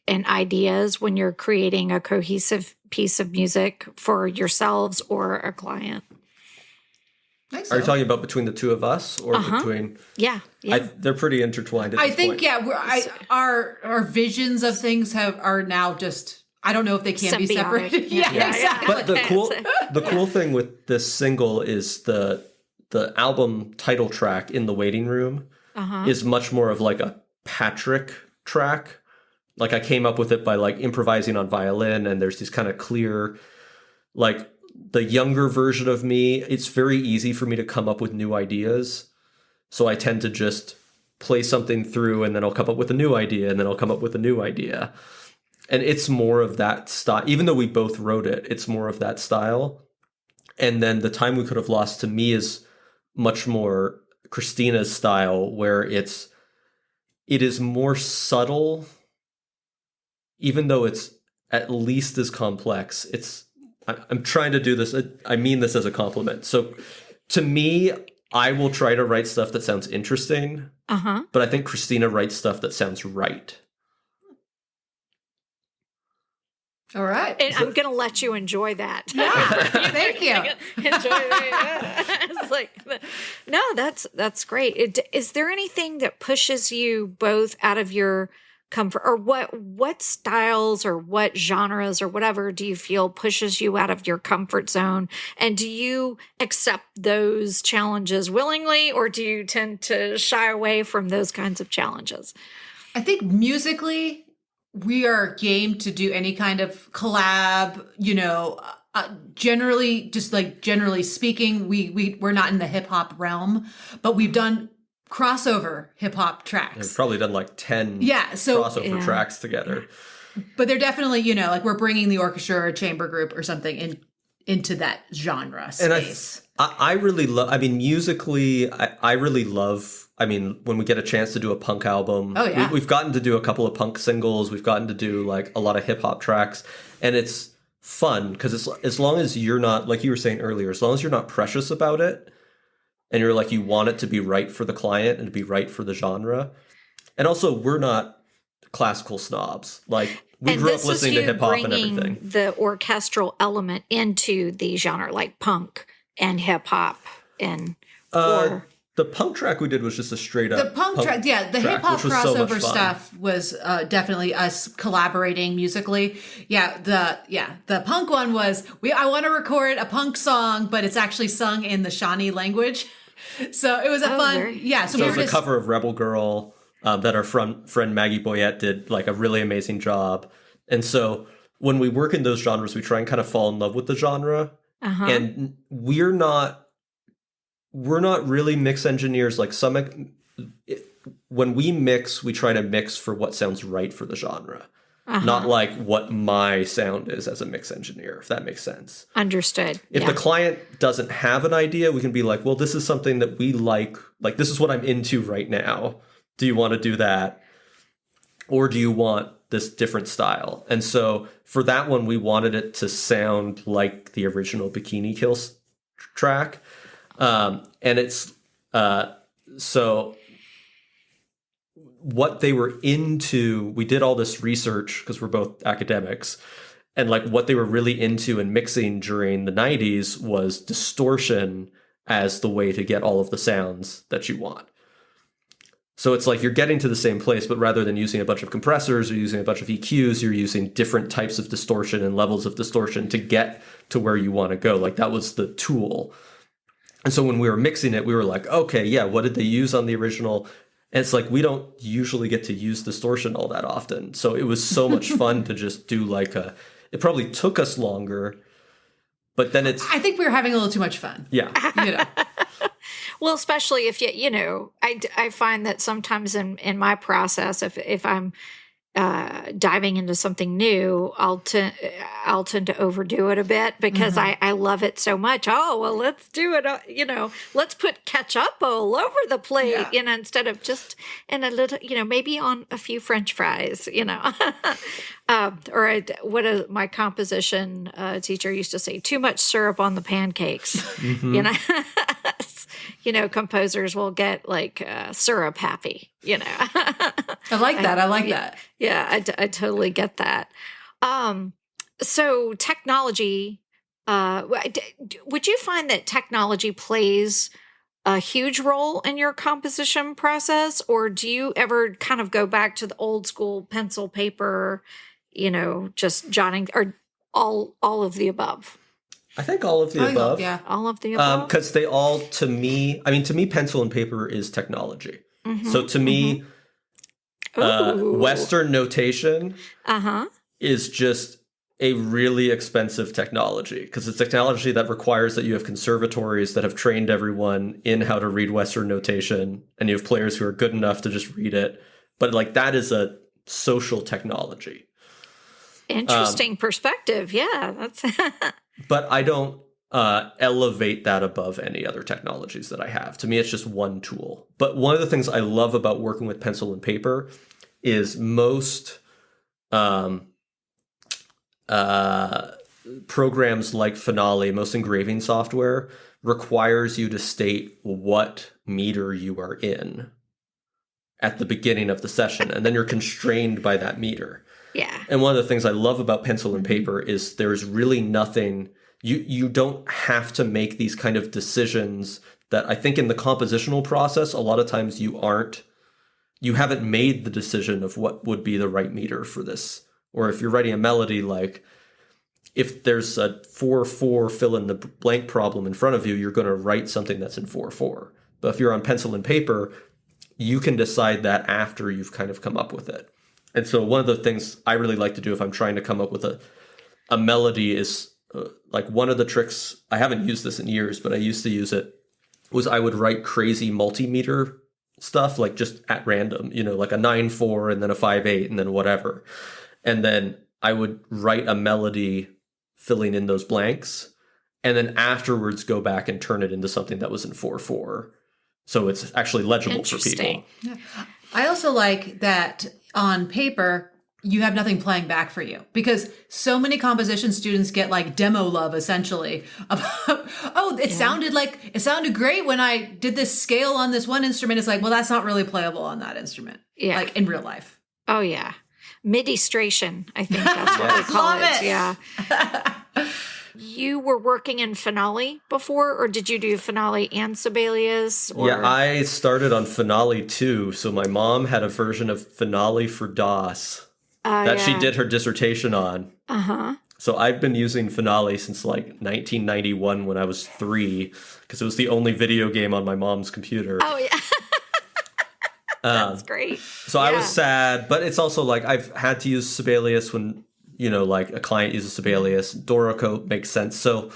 ideas when you're creating a cohesive piece of music for yourselves or a client? Are you talking about between the two of us or between? Yeah. They're pretty intertwined at this point. Our visions of things are now just... I don't know if they can be separated. Yeah, exactly. But the cool thing with this single is the album title track, In the Waiting Room, is much more of a Patrick track. I came up with it by improvising on violin, and there's these kind of clear, the younger version of me. It's very easy for me to come up with new ideas. So I tend to just play something through, and then I'll come up with a new idea, and then I'll come up with a new idea. And it's more of that style. Even though we both wrote it, it's more of that style. And then The Time We Could Have Lost, to me, is much more Christina's style, where it is more subtle, even though it's at least as complex. I'm trying to do this. I mean this as a compliment. So to me, I will try to write stuff that sounds interesting, but I think Christina writes stuff that sounds right. All right. And I'm going to let you enjoy that. Yeah. Thank you. Enjoy that. It's no, that's great. Is there anything that pushes you both out of your comfort, or what styles or what genres or whatever do you feel pushes you out of your comfort zone? And do you accept those challenges willingly, or do you tend to shy away from those kinds of challenges? I think musically, we are game to do any kind of collab, generally speaking, we're not in the hip hop realm, but we've done crossover hip hop tracks. We've probably done 10 crossover tracks together. But they're definitely, we're bringing the orchestra or chamber group or something into that genre space. And I really love, musically, I really love, when we get a chance to do a punk album, we've gotten to do a couple of punk singles, we've gotten to do a lot of hip hop tracks, and it's fun because as long as you're not, like you were saying earlier, as long as you're not precious about it, and you're you want it to be right for the client and to be right for the genre. And also, we're not classical snobs. We grew up listening to hip hop and everything. The orchestral element into the genre, like punk and hip hop, and The punk track we did was just a straight up the punk track. Yeah, the hip hop crossover so stuff was definitely us collaborating musically. The punk one was I want to record a punk song, but it's actually sung in the Shawnee language. So it was a fun. Yeah, so it was a cover of Rebel Girl that our friend Maggie Boyette did like a really amazing job. And so when we work in those genres, we try and kind of fall in love with the genre. And we're not really mix engineers. Like when we mix, we try to mix for what sounds right for the genre, not like what my sound is as a mix engineer, if that makes sense. Understood. If the client doesn't have an idea, we can be like, well, this is something that we like this is what I'm into right now. Do you want to do that? Or do you want this different style? And so for that one, we wanted it to sound like the original Bikini Kill track. And it's so what they were into, we did all this research because we're both academics, and like what they were really into in mixing during the 90s was distortion as the way to get all of the sounds that you want. So it's like you're getting to the same place, but rather than using a bunch of compressors or using a bunch of EQs, you're using different types of distortion and levels of distortion to get to where you want to go. Like that was the tool. And so when we were mixing it, we were like, okay, yeah, what did they use on the original? And it's like, we don't usually get to use distortion all that often. So it was so much fun to just do it probably took us longer, but then I think we were having a little too much fun. Yeah. Well, especially if I find that sometimes in my process, if I'm diving into something new, I'll tend to overdo it a bit because I love it so much. Oh, well, let's do it. Let's put ketchup all over the plate, instead of just in a little, maybe on a few French fries, or my composition teacher used to say, too much syrup on the pancakes, composers will get like syrup happy, I like that. I like that. Yeah, I totally get that. So technology, would you find that technology plays a huge role in your composition process, or do you ever kind of go back to the old school pencil, paper, just jotting, or all of the above? I think all of the above. Yeah, all of the above. Because they all, to me, pencil and paper is technology. So to me, Western notation is just a really expensive technology because it's technology that requires that you have conservatories that have trained everyone in how to read Western notation, and you have players who are good enough to just read it. But like that is a social technology. Interesting perspective. Yeah, that's. But I don't elevate that above any other technologies that I have. To me, it's just one tool. But one of the things I love about working with pencil and paper is most programs like Finale, most engraving software, requires you to state what meter you are in at the beginning of the session, and then you're constrained by that meter. Yeah. And one of the things I love about pencil and paper is there's really nothing, you don't have to make these kind of decisions that I think in the compositional process, a lot of times you haven't made the decision of what would be the right meter for this. Or if you're writing a melody, like if there's a 4/4 fill in the blank problem in front of you, you're going to write something that's in 4/4. But if you're on pencil and paper, you can decide that after you've kind of come up with it. And so one of the things I really like to do if I'm trying to come up with a melody is like one of the tricks, I haven't used this in years, but I used to use it, was I would write crazy multimeter stuff, like just at random, like a 9/4 and then a 5/8 and then whatever. And then I would write a melody filling in those blanks and then afterwards go back and turn it into something that was in 4/4. So it's actually legible for people. Yeah. I also like that on paper, you have nothing playing back for you because so many composition students get like demo love essentially about, it sounded great when I did this scale on this one instrument. It's like, well, that's not really playable on that instrument. Yeah. Like in real life. Oh yeah. MIDI-stration. I think that's what we call it. Yeah. you were working in Finale before, or did you do Finale and Sibelius? Or... Yeah, I started on Finale too. So my mom had a version of Finale for DOS that she did her dissertation on. So I've been using Finale since like 1991 when I was 3, because it was the only video game on my mom's computer. Oh, yeah. That's great. So I was sad, but it's also like I've had to use Sibelius when, like a client uses Sibelius. Dorico makes sense. So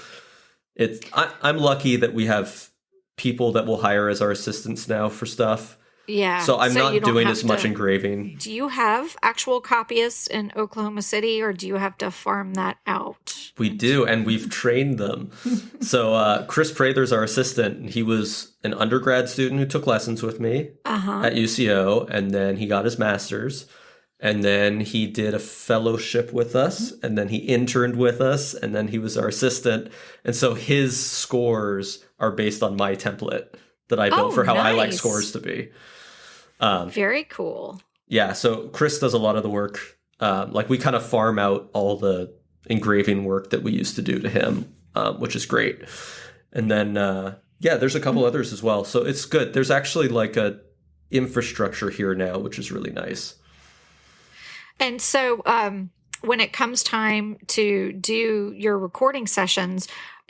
I'm lucky that we have people that we'll hire as our assistants now for stuff. Yeah. So I'm not doing as much engraving. Do you have actual copyists in Oklahoma City, or do you have to farm that out? We do, and we've trained them. So Chris Prather's our assistant, and he was an undergrad student who took lessons with me at UCO, and then he got his master's, and then he did a fellowship with us, and then he interned with us, and then he was our assistant. And so his scores are based on my template that I built for how I like scores to be. Very cool. Yeah, so Chris does a lot of the work. Like we kind of farm out all the engraving work that we used to do to him, which is great. And then, there's a couple others as well. So it's good. There's actually like a infrastructure here now, which is really nice. And so when it comes time to do your recording sessions,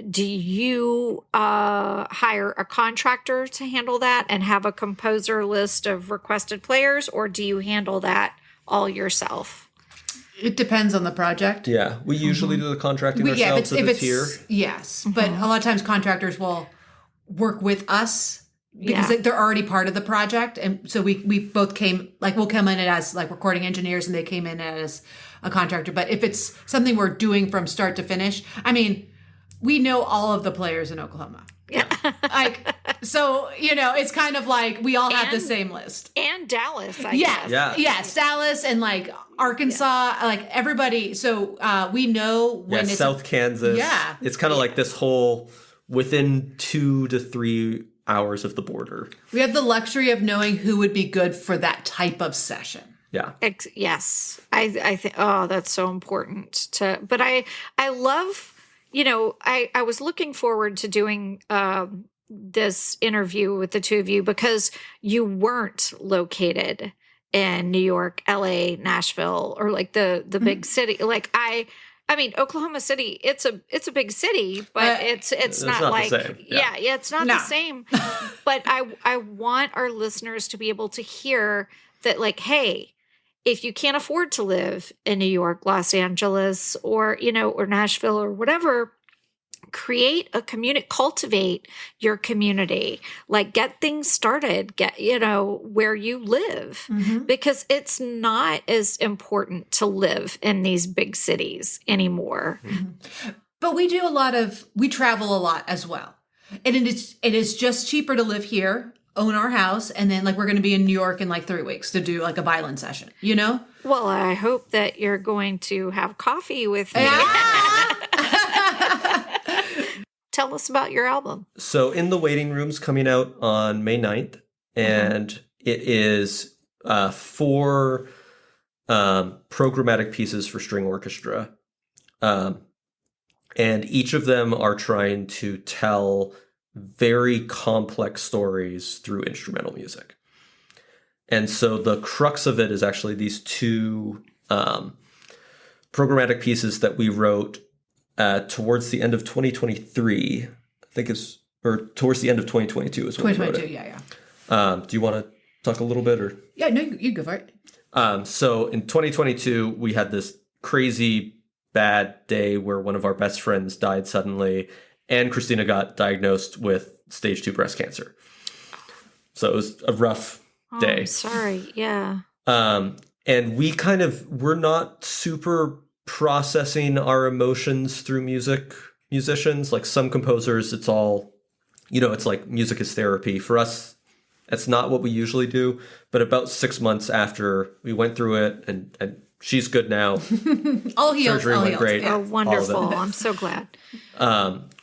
do you hire a contractor to handle that and have a composer list of requested players, or do you handle that all yourself? It depends on the project. Yeah, we usually do the contracting ourselves if it's here. Yes, but a lot of times contractors will work with us because they're already part of the project. And so we both we'll come in as like recording engineers, and they came in as a contractor. But if it's something we're doing from start to finish, I mean, we know all of the players in Oklahoma. Yeah. So, it's kind of like we all have the same list. And Dallas, I guess. Yeah. Yes, Dallas and like Arkansas, like everybody. So we know when it's South Kansas. Yeah. It's kind of like this whole within 2 to 3 hours of the border. We have the luxury of knowing who would be good for that type of session. Yeah. Yes. I think, that's so important but I love, I was looking forward to doing this interview with the two of you because you weren't located in New York, LA, Nashville, or like the big city. Like I mean, Oklahoma City, it's a big city, but it's not like, the same. It's not the same. But I want our listeners to be able to hear that, like, hey, if you can't afford to live in New York, Los Angeles, or, or Nashville or whatever, create a community, cultivate your community, like get things started, get, where you live, because it's not as important to live in these big cities anymore. But we travel a lot as well. And it is just cheaper to live here, own our house, and then like we're going to be in New York in like 3 weeks to do like a violin session, Well, I hope that you're going to have coffee with me. Tell us about your album. So In the Waiting Room's coming out on May 9th, and it is 4 programmatic pieces for string orchestra. And each of them are trying to tell very complex stories through instrumental music. And so the crux of it is actually these 2 programmatic pieces that we wrote towards the end of 2023, or towards the end of 2022 is when we wrote it. 2022, do you want to talk a little bit? Or Yeah, no, you go for it. So in 2022, we had this crazy bad day where one of our best friends died suddenly, and Christina got diagnosed with stage 2 breast cancer. So it was a rough day. I'm sorry. Yeah. And we're not super processing our emotions through musicians. Like some composers, it's all, it's like music is therapy. For us, that's not what we usually do. But about 6 months after we went through it, and she's good now. All healed. Surgery went great. Oh, wonderful. I'm so glad.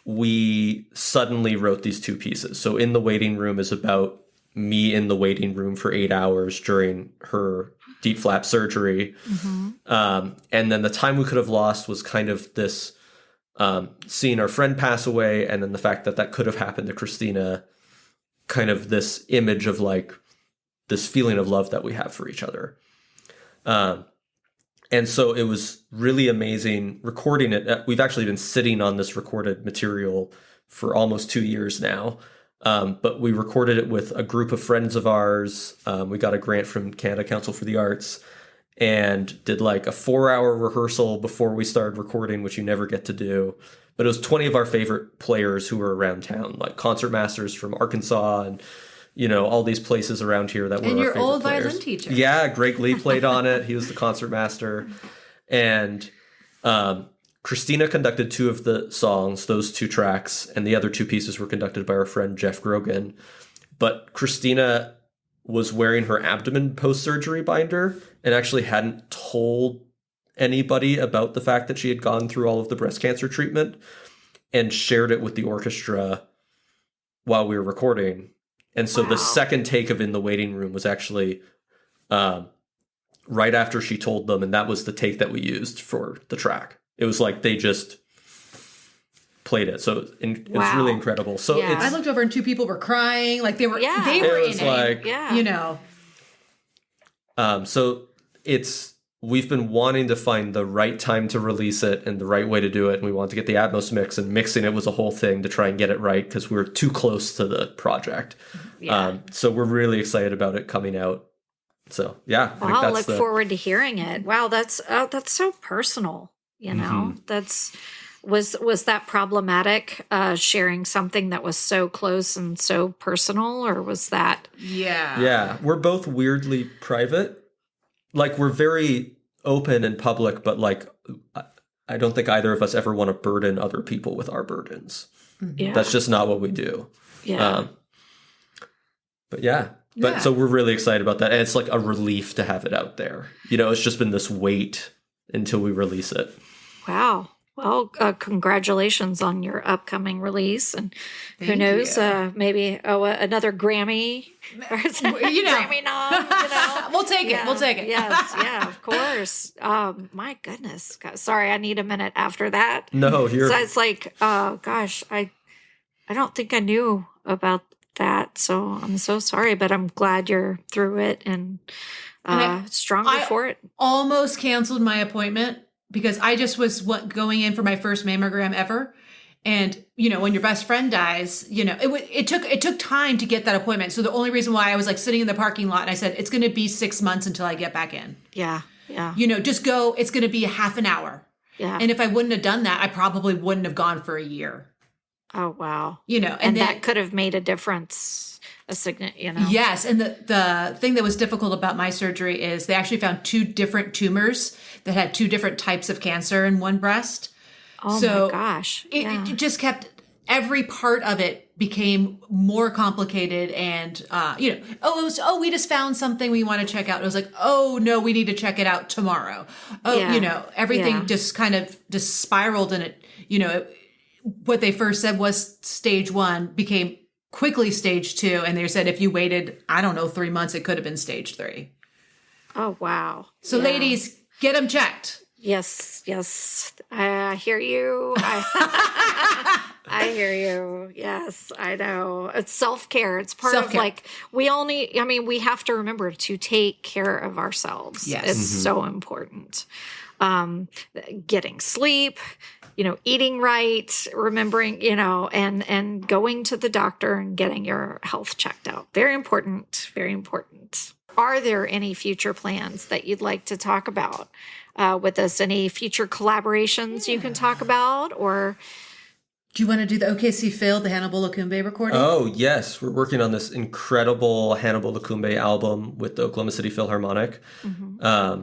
We suddenly wrote these 2 pieces. So In the Waiting Room is about me in the waiting room for 8 hours during her deep flap surgery. And then The Time We Could Have Lost was kind of this seeing our friend pass away, and then the fact that that could have happened to Christina, kind of this image of like this feeling of love that we have for each other. And so it was really amazing recording it. We've actually been sitting on this recorded material for almost 2 years now. But we recorded it with a group of friends of ours. We got a grant from Canada Council for the Arts and did like a 4-hour rehearsal before we started recording, which you never get to do. But it was 20 of our favorite players who were around town, like concertmasters from Arkansas and, all these places around here that were and our your favorite old players. violin teacher. Yeah, Greg Lee played on it. He was the concertmaster. And Christina conducted 2 of the songs, those 2 tracks, and the other 2 pieces were conducted by our friend Jeff Grogan. But Christina was wearing her abdomen post-surgery binder and actually hadn't told anybody about the fact that she had gone through all of the breast cancer treatment and shared it with the orchestra while we were recording. And so the second take of In the Waiting Room was actually right after she told them, and that was the take that we used for the track. It was like they just played it. So it was really incredible. So I looked over and 2 people were crying. Like they were in like, it. So we've been wanting to find the right time to release it and the right way to do it. And we wanted to get the Atmos mix, and mixing it was a whole thing to try and get it right because we were too close to the project. Yeah. So we're really excited about it coming out. So yeah, I'll look forward to hearing it. Wow, that's so personal. That's was that problematic? Sharing something that was so close and so personal, or was that? Yeah, we're both weirdly private. Like we're very open and public, but like I don't think either of us ever want to burden other people with our burdens. Yeah. That's just not what we do. Yeah. So we're really excited about that. And it's like a relief to have it out there. It's just been this wait until we release it. Wow. Well, congratulations on your upcoming release. And who knows, maybe another Grammy or Grammy nom, We'll take it. We'll take it. Yes, yeah, of course. My goodness. God, sorry, I need a minute after that. No, So it's like, gosh, I don't think I knew about that. So I'm so sorry, but I'm glad you're through it and stronger for it. Almost canceled my appointment because I just was going in for my first mammogram ever. And, when your best friend dies, it took time to get that appointment. So the only reason why I was like sitting in the parking lot and I said, it's going to be 6 months until I get back in. Yeah. Yeah. Just go, it's going to be a half an hour. Yeah. And if I wouldn't have done that, I probably wouldn't have gone for a year. Oh, wow. And that could have made a difference. Yes. And the thing that was difficult about my surgery is they actually found 2 different tumors that had 2 different types of cancer in one breast. Oh, my gosh. It just kept, every part of it became more complicated. And, we just found something we want to check out. It was like, oh, no, we need to check it out tomorrow. Everything just kind of just spiraled, and what they first said was stage 1 became quickly stage 2. And they said, if you waited, 3 months, it could have been stage 3. Oh, wow. So ladies, get them checked. Yes. I hear you. I hear you. Yes, I know. It's self-care. It's part of we have to remember to take care of ourselves. Yes. It's so important. Getting sleep, eating right, remembering, and going to the doctor and getting your health checked out. Very important. Very important. Are there any future plans that you'd like to talk about with us? Any future collaborations you can talk about, or? Do you want to do the OKC Phil, the Hannibal Lecumbe recording? Oh, yes. We're working on this incredible Hannibal Lecumbe album with the Oklahoma City Philharmonic. Mm-hmm.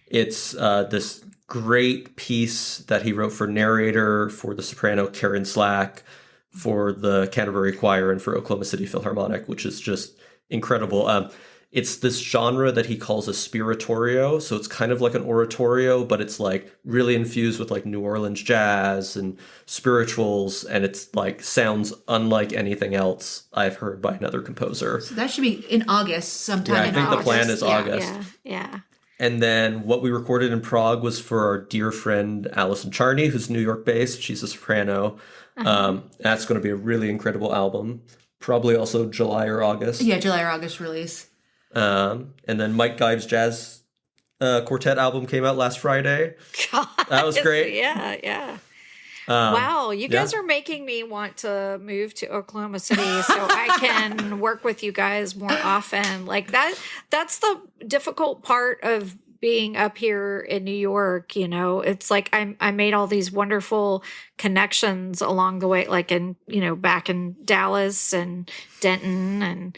It's this great piece that he wrote for narrator, for the soprano Karen Slack, for the Canterbury Choir, and for Oklahoma City Philharmonic, which is just incredible. It's this genre that he calls a spiritorio. So it's kind of like an oratorio, but it's like really infused with like New Orleans jazz and spirituals. And it's like sounds unlike anything else I've heard by another composer. So that should be in August sometime. Yeah, I think the plan is August. Yeah. And then what we recorded in Prague was for our dear friend Alison Charney, who's New York based. She's a soprano. That's going to be a really incredible album. Probably also July or August. Yeah, July or August release. And then Mike Gives' jazz quartet album came out last Friday. God, that was great. Yeah. Wow, you guys are making me want to move to Oklahoma City so I can work with you guys more often. Like that's the difficult part of being up here in New York, you know. It's like I made all these wonderful connections along the way, like in, you know, back in Dallas and Denton and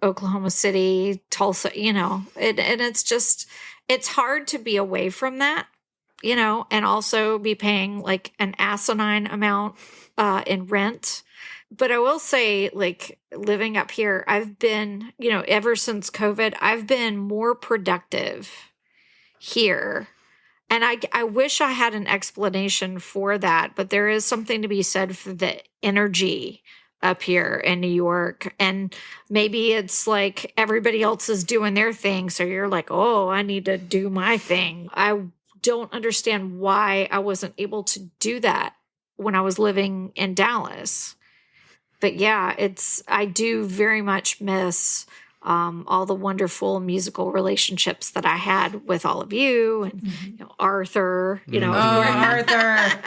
Oklahoma City, Tulsa, you know. And it's just, it's hard to be away from that, you know, and also be paying like an asinine amount in rent. But I will say, like, living up here, I've been, you know, ever since COVID, I've been more productive here. And I wish I had an explanation for that, but there is something to be said for the energy up here in New York. And maybe it's like everybody else is doing their thing, so you're like, oh, I need to do my thing. I don't understand why I wasn't able to do that when I was living in Dallas. But yeah, I do very much miss all the wonderful musical relationships that I had with all of you and you know, Arthur, you know, Arthur.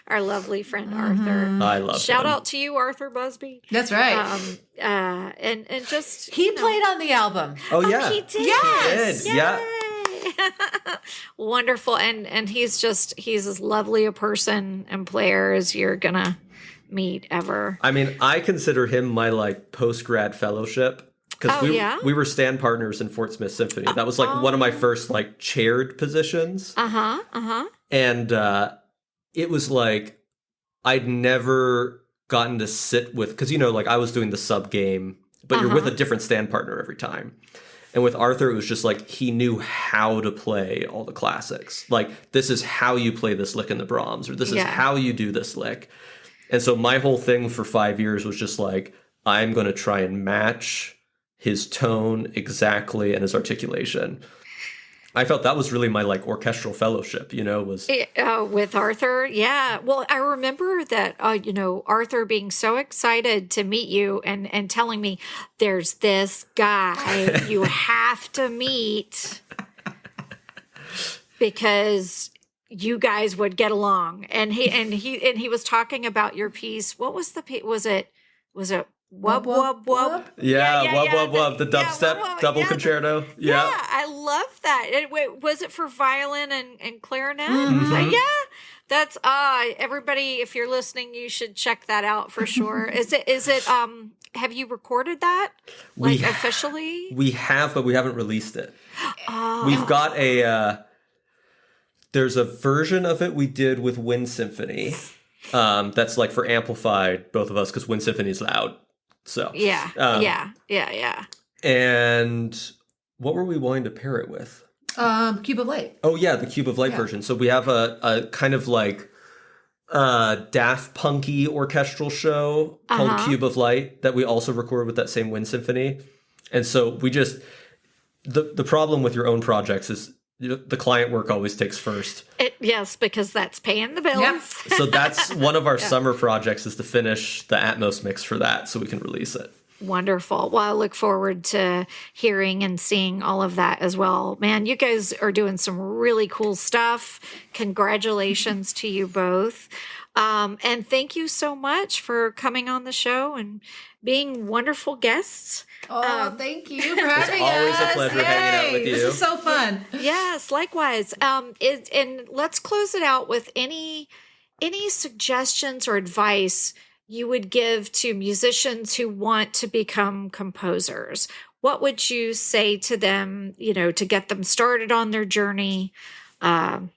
Our lovely friend Arthur. I love Shout him. out to you, Arthur Busby. That's right. And just He played on the album. Oh, yeah. he did. Yes. He did. Yeah. Wonderful. And he's as lovely a person and player as you're gonna meet ever. I mean, I consider him my like post-grad fellowship because we were stand partners in Fort Smith Symphony. That was like one of my first like chaired positions. And it was like I'd never gotten to sit with, because, you know, like I was doing the sub game, but you're with a different stand partner every time. And with Arthur, it was just like he knew how to play all the classics. Like, this is how you play this lick in the Brahms, or this is how you do this lick. And so my whole thing for 5 years was just like, I'm going to try and match his tone exactly and his articulation. I felt that was really my like orchestral fellowship, you know, was with Arthur. Yeah. Well, I remember that, you know, Arthur being so excited to meet you and telling me there's this guy you have to meet because you guys would get along. And he was talking about your piece. What was the piece? Was it Wub Wub Wub? Yeah, Wub Wub Wub, the dubstep double concerto. Yeah, I love that. Was it for violin and clarinet? Mm-hmm. So, yeah, that's everybody. If you're listening, you should check that out for sure. Is it? Have you recorded that officially? We have, but we haven't released it. We've got there's a version of it we did with Wind Symphony. That's like for amplified, both of us, because Wind Symphony is loud. So yeah. And what were we wanting to pair it with? Cube of Light. Oh yeah, the Cube of Light version. So we have a kind of like Daft Punky orchestral show called Cube of Light that we also recorded with that same Wind Symphony. And so we just the problem with your own projects is the client work always takes first. Yes, because that's paying the bills. Yep. So that's one of our summer projects, is to finish the Atmos mix for that so we can release it. Wonderful. Well, I look forward to hearing and seeing all of that as well. Man, you guys are doing some really cool stuff. Congratulations to you both. And thank you so much for coming on the show and being wonderful guests. Oh, thank you for having us. It's always a pleasure hanging out with you. This is so fun. Yes, likewise. And let's close it out with any suggestions or advice you would give to musicians who want to become composers. What would you say to them, you know, to get them started on their journey? Do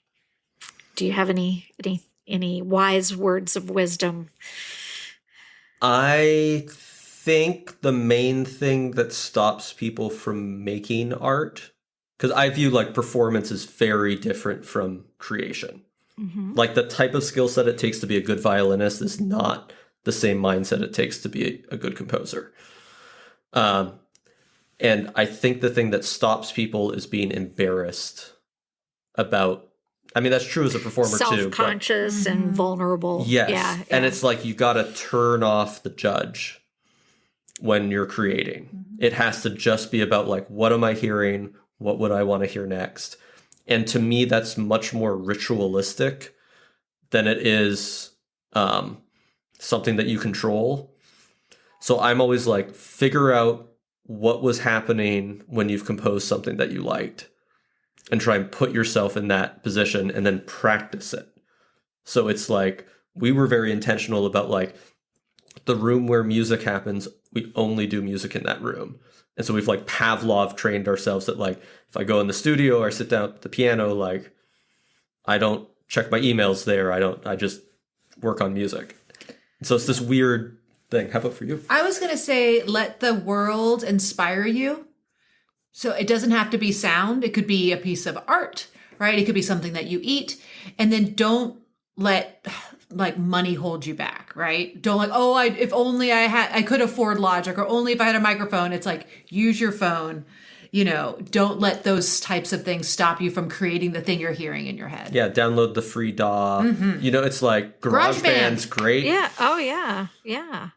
you have any wise words of wisdom? I think the main thing that stops people from making art, because I view like performance as very different from creation. Mm-hmm. Like the type of skill set it takes to be a good violinist is not the same mindset it takes to be a good composer. And And I think the thing that stops people is being embarrassed about, I mean, that's true as a performer too. Self-conscious and vulnerable. Yes. Yeah. And it's like you got to turn off the judge when you're creating. It has to just be about like, what am I hearing? What would I want to hear next? And to me, that's much more ritualistic than it is something that you control. So I'm always like, figure out what was happening when you've composed something that you liked and try and put yourself in that position and then practice it. So it's like, we were very intentional about like the room where music happens, we only do music in that room. And so we've like Pavlov trained ourselves that like, if I go in the studio or I sit down at the piano, like I don't check my emails there. I just work on music. So it's this weird thing. How about for you? I was going to say, let the world inspire you. So it doesn't have to be sound. It could be a piece of art, right? It could be something that you eat. And then don't let like money hold you back, right? Don't like, if only I could afford Logic, or only if I had a microphone. It's like, use your phone. Don't let those types of things stop you from creating the thing you're hearing in your head. Yeah, download the free DAW. It's like GarageBand's great. Yeah. Oh, yeah. Yeah.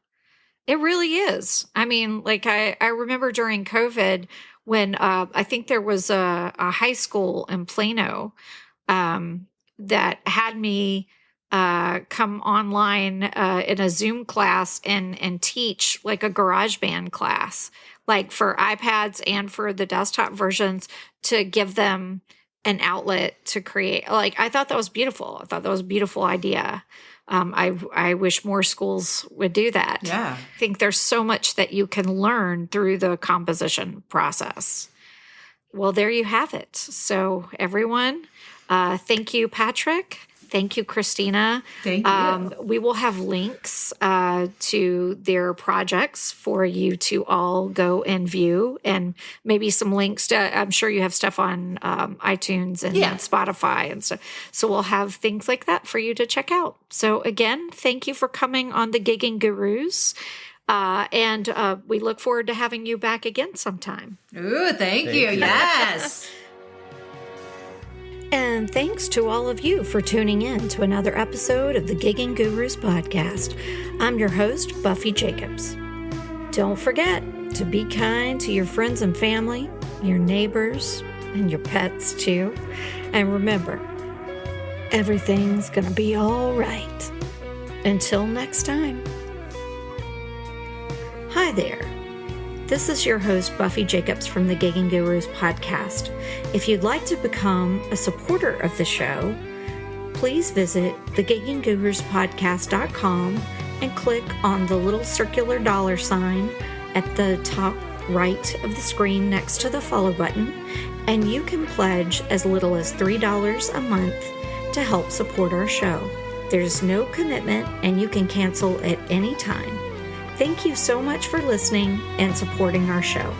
It really is. I mean, like I remember during COVID when I think there was a high school in Plano that had me come online in a Zoom class and teach like a GarageBand class, like for iPads and for the desktop versions, to give them an outlet to create. Like, I thought that was beautiful. I thought that was a beautiful idea. I wish more schools would do that. Yeah. I think there's so much that you can learn through the composition process. Well, there you have it. So everyone, thank you, Patrick. Thank you, Christina. Thank you. We will have links to their projects for you to all go and view, and maybe some links to, I'm sure you have stuff on iTunes and Spotify and stuff. So we'll have things like that for you to check out. So again, thank you for coming on the Gigging Gurus. And we look forward to having you back again sometime. Ooh, thank you. Yes. And thanks to all of you for tuning in to another episode of the Gigging Gurus podcast. I'm your host, Buffy Jacobs. Don't forget to be kind to your friends and family, your neighbors, and your pets too. And remember, everything's gonna be all right. Until next time. Hi there. This is your host, Buffy Jacobs from the Gigging Gurus podcast. If you'd like to become a supporter of the show, please visit thegigginguruspodcast.com and click on the little circular $sign at the top right of the screen next to the follow button, and you can pledge as little as $3 a month to help support our show. There's no commitment, and you can cancel at any time. Thank you so much for listening and supporting our show.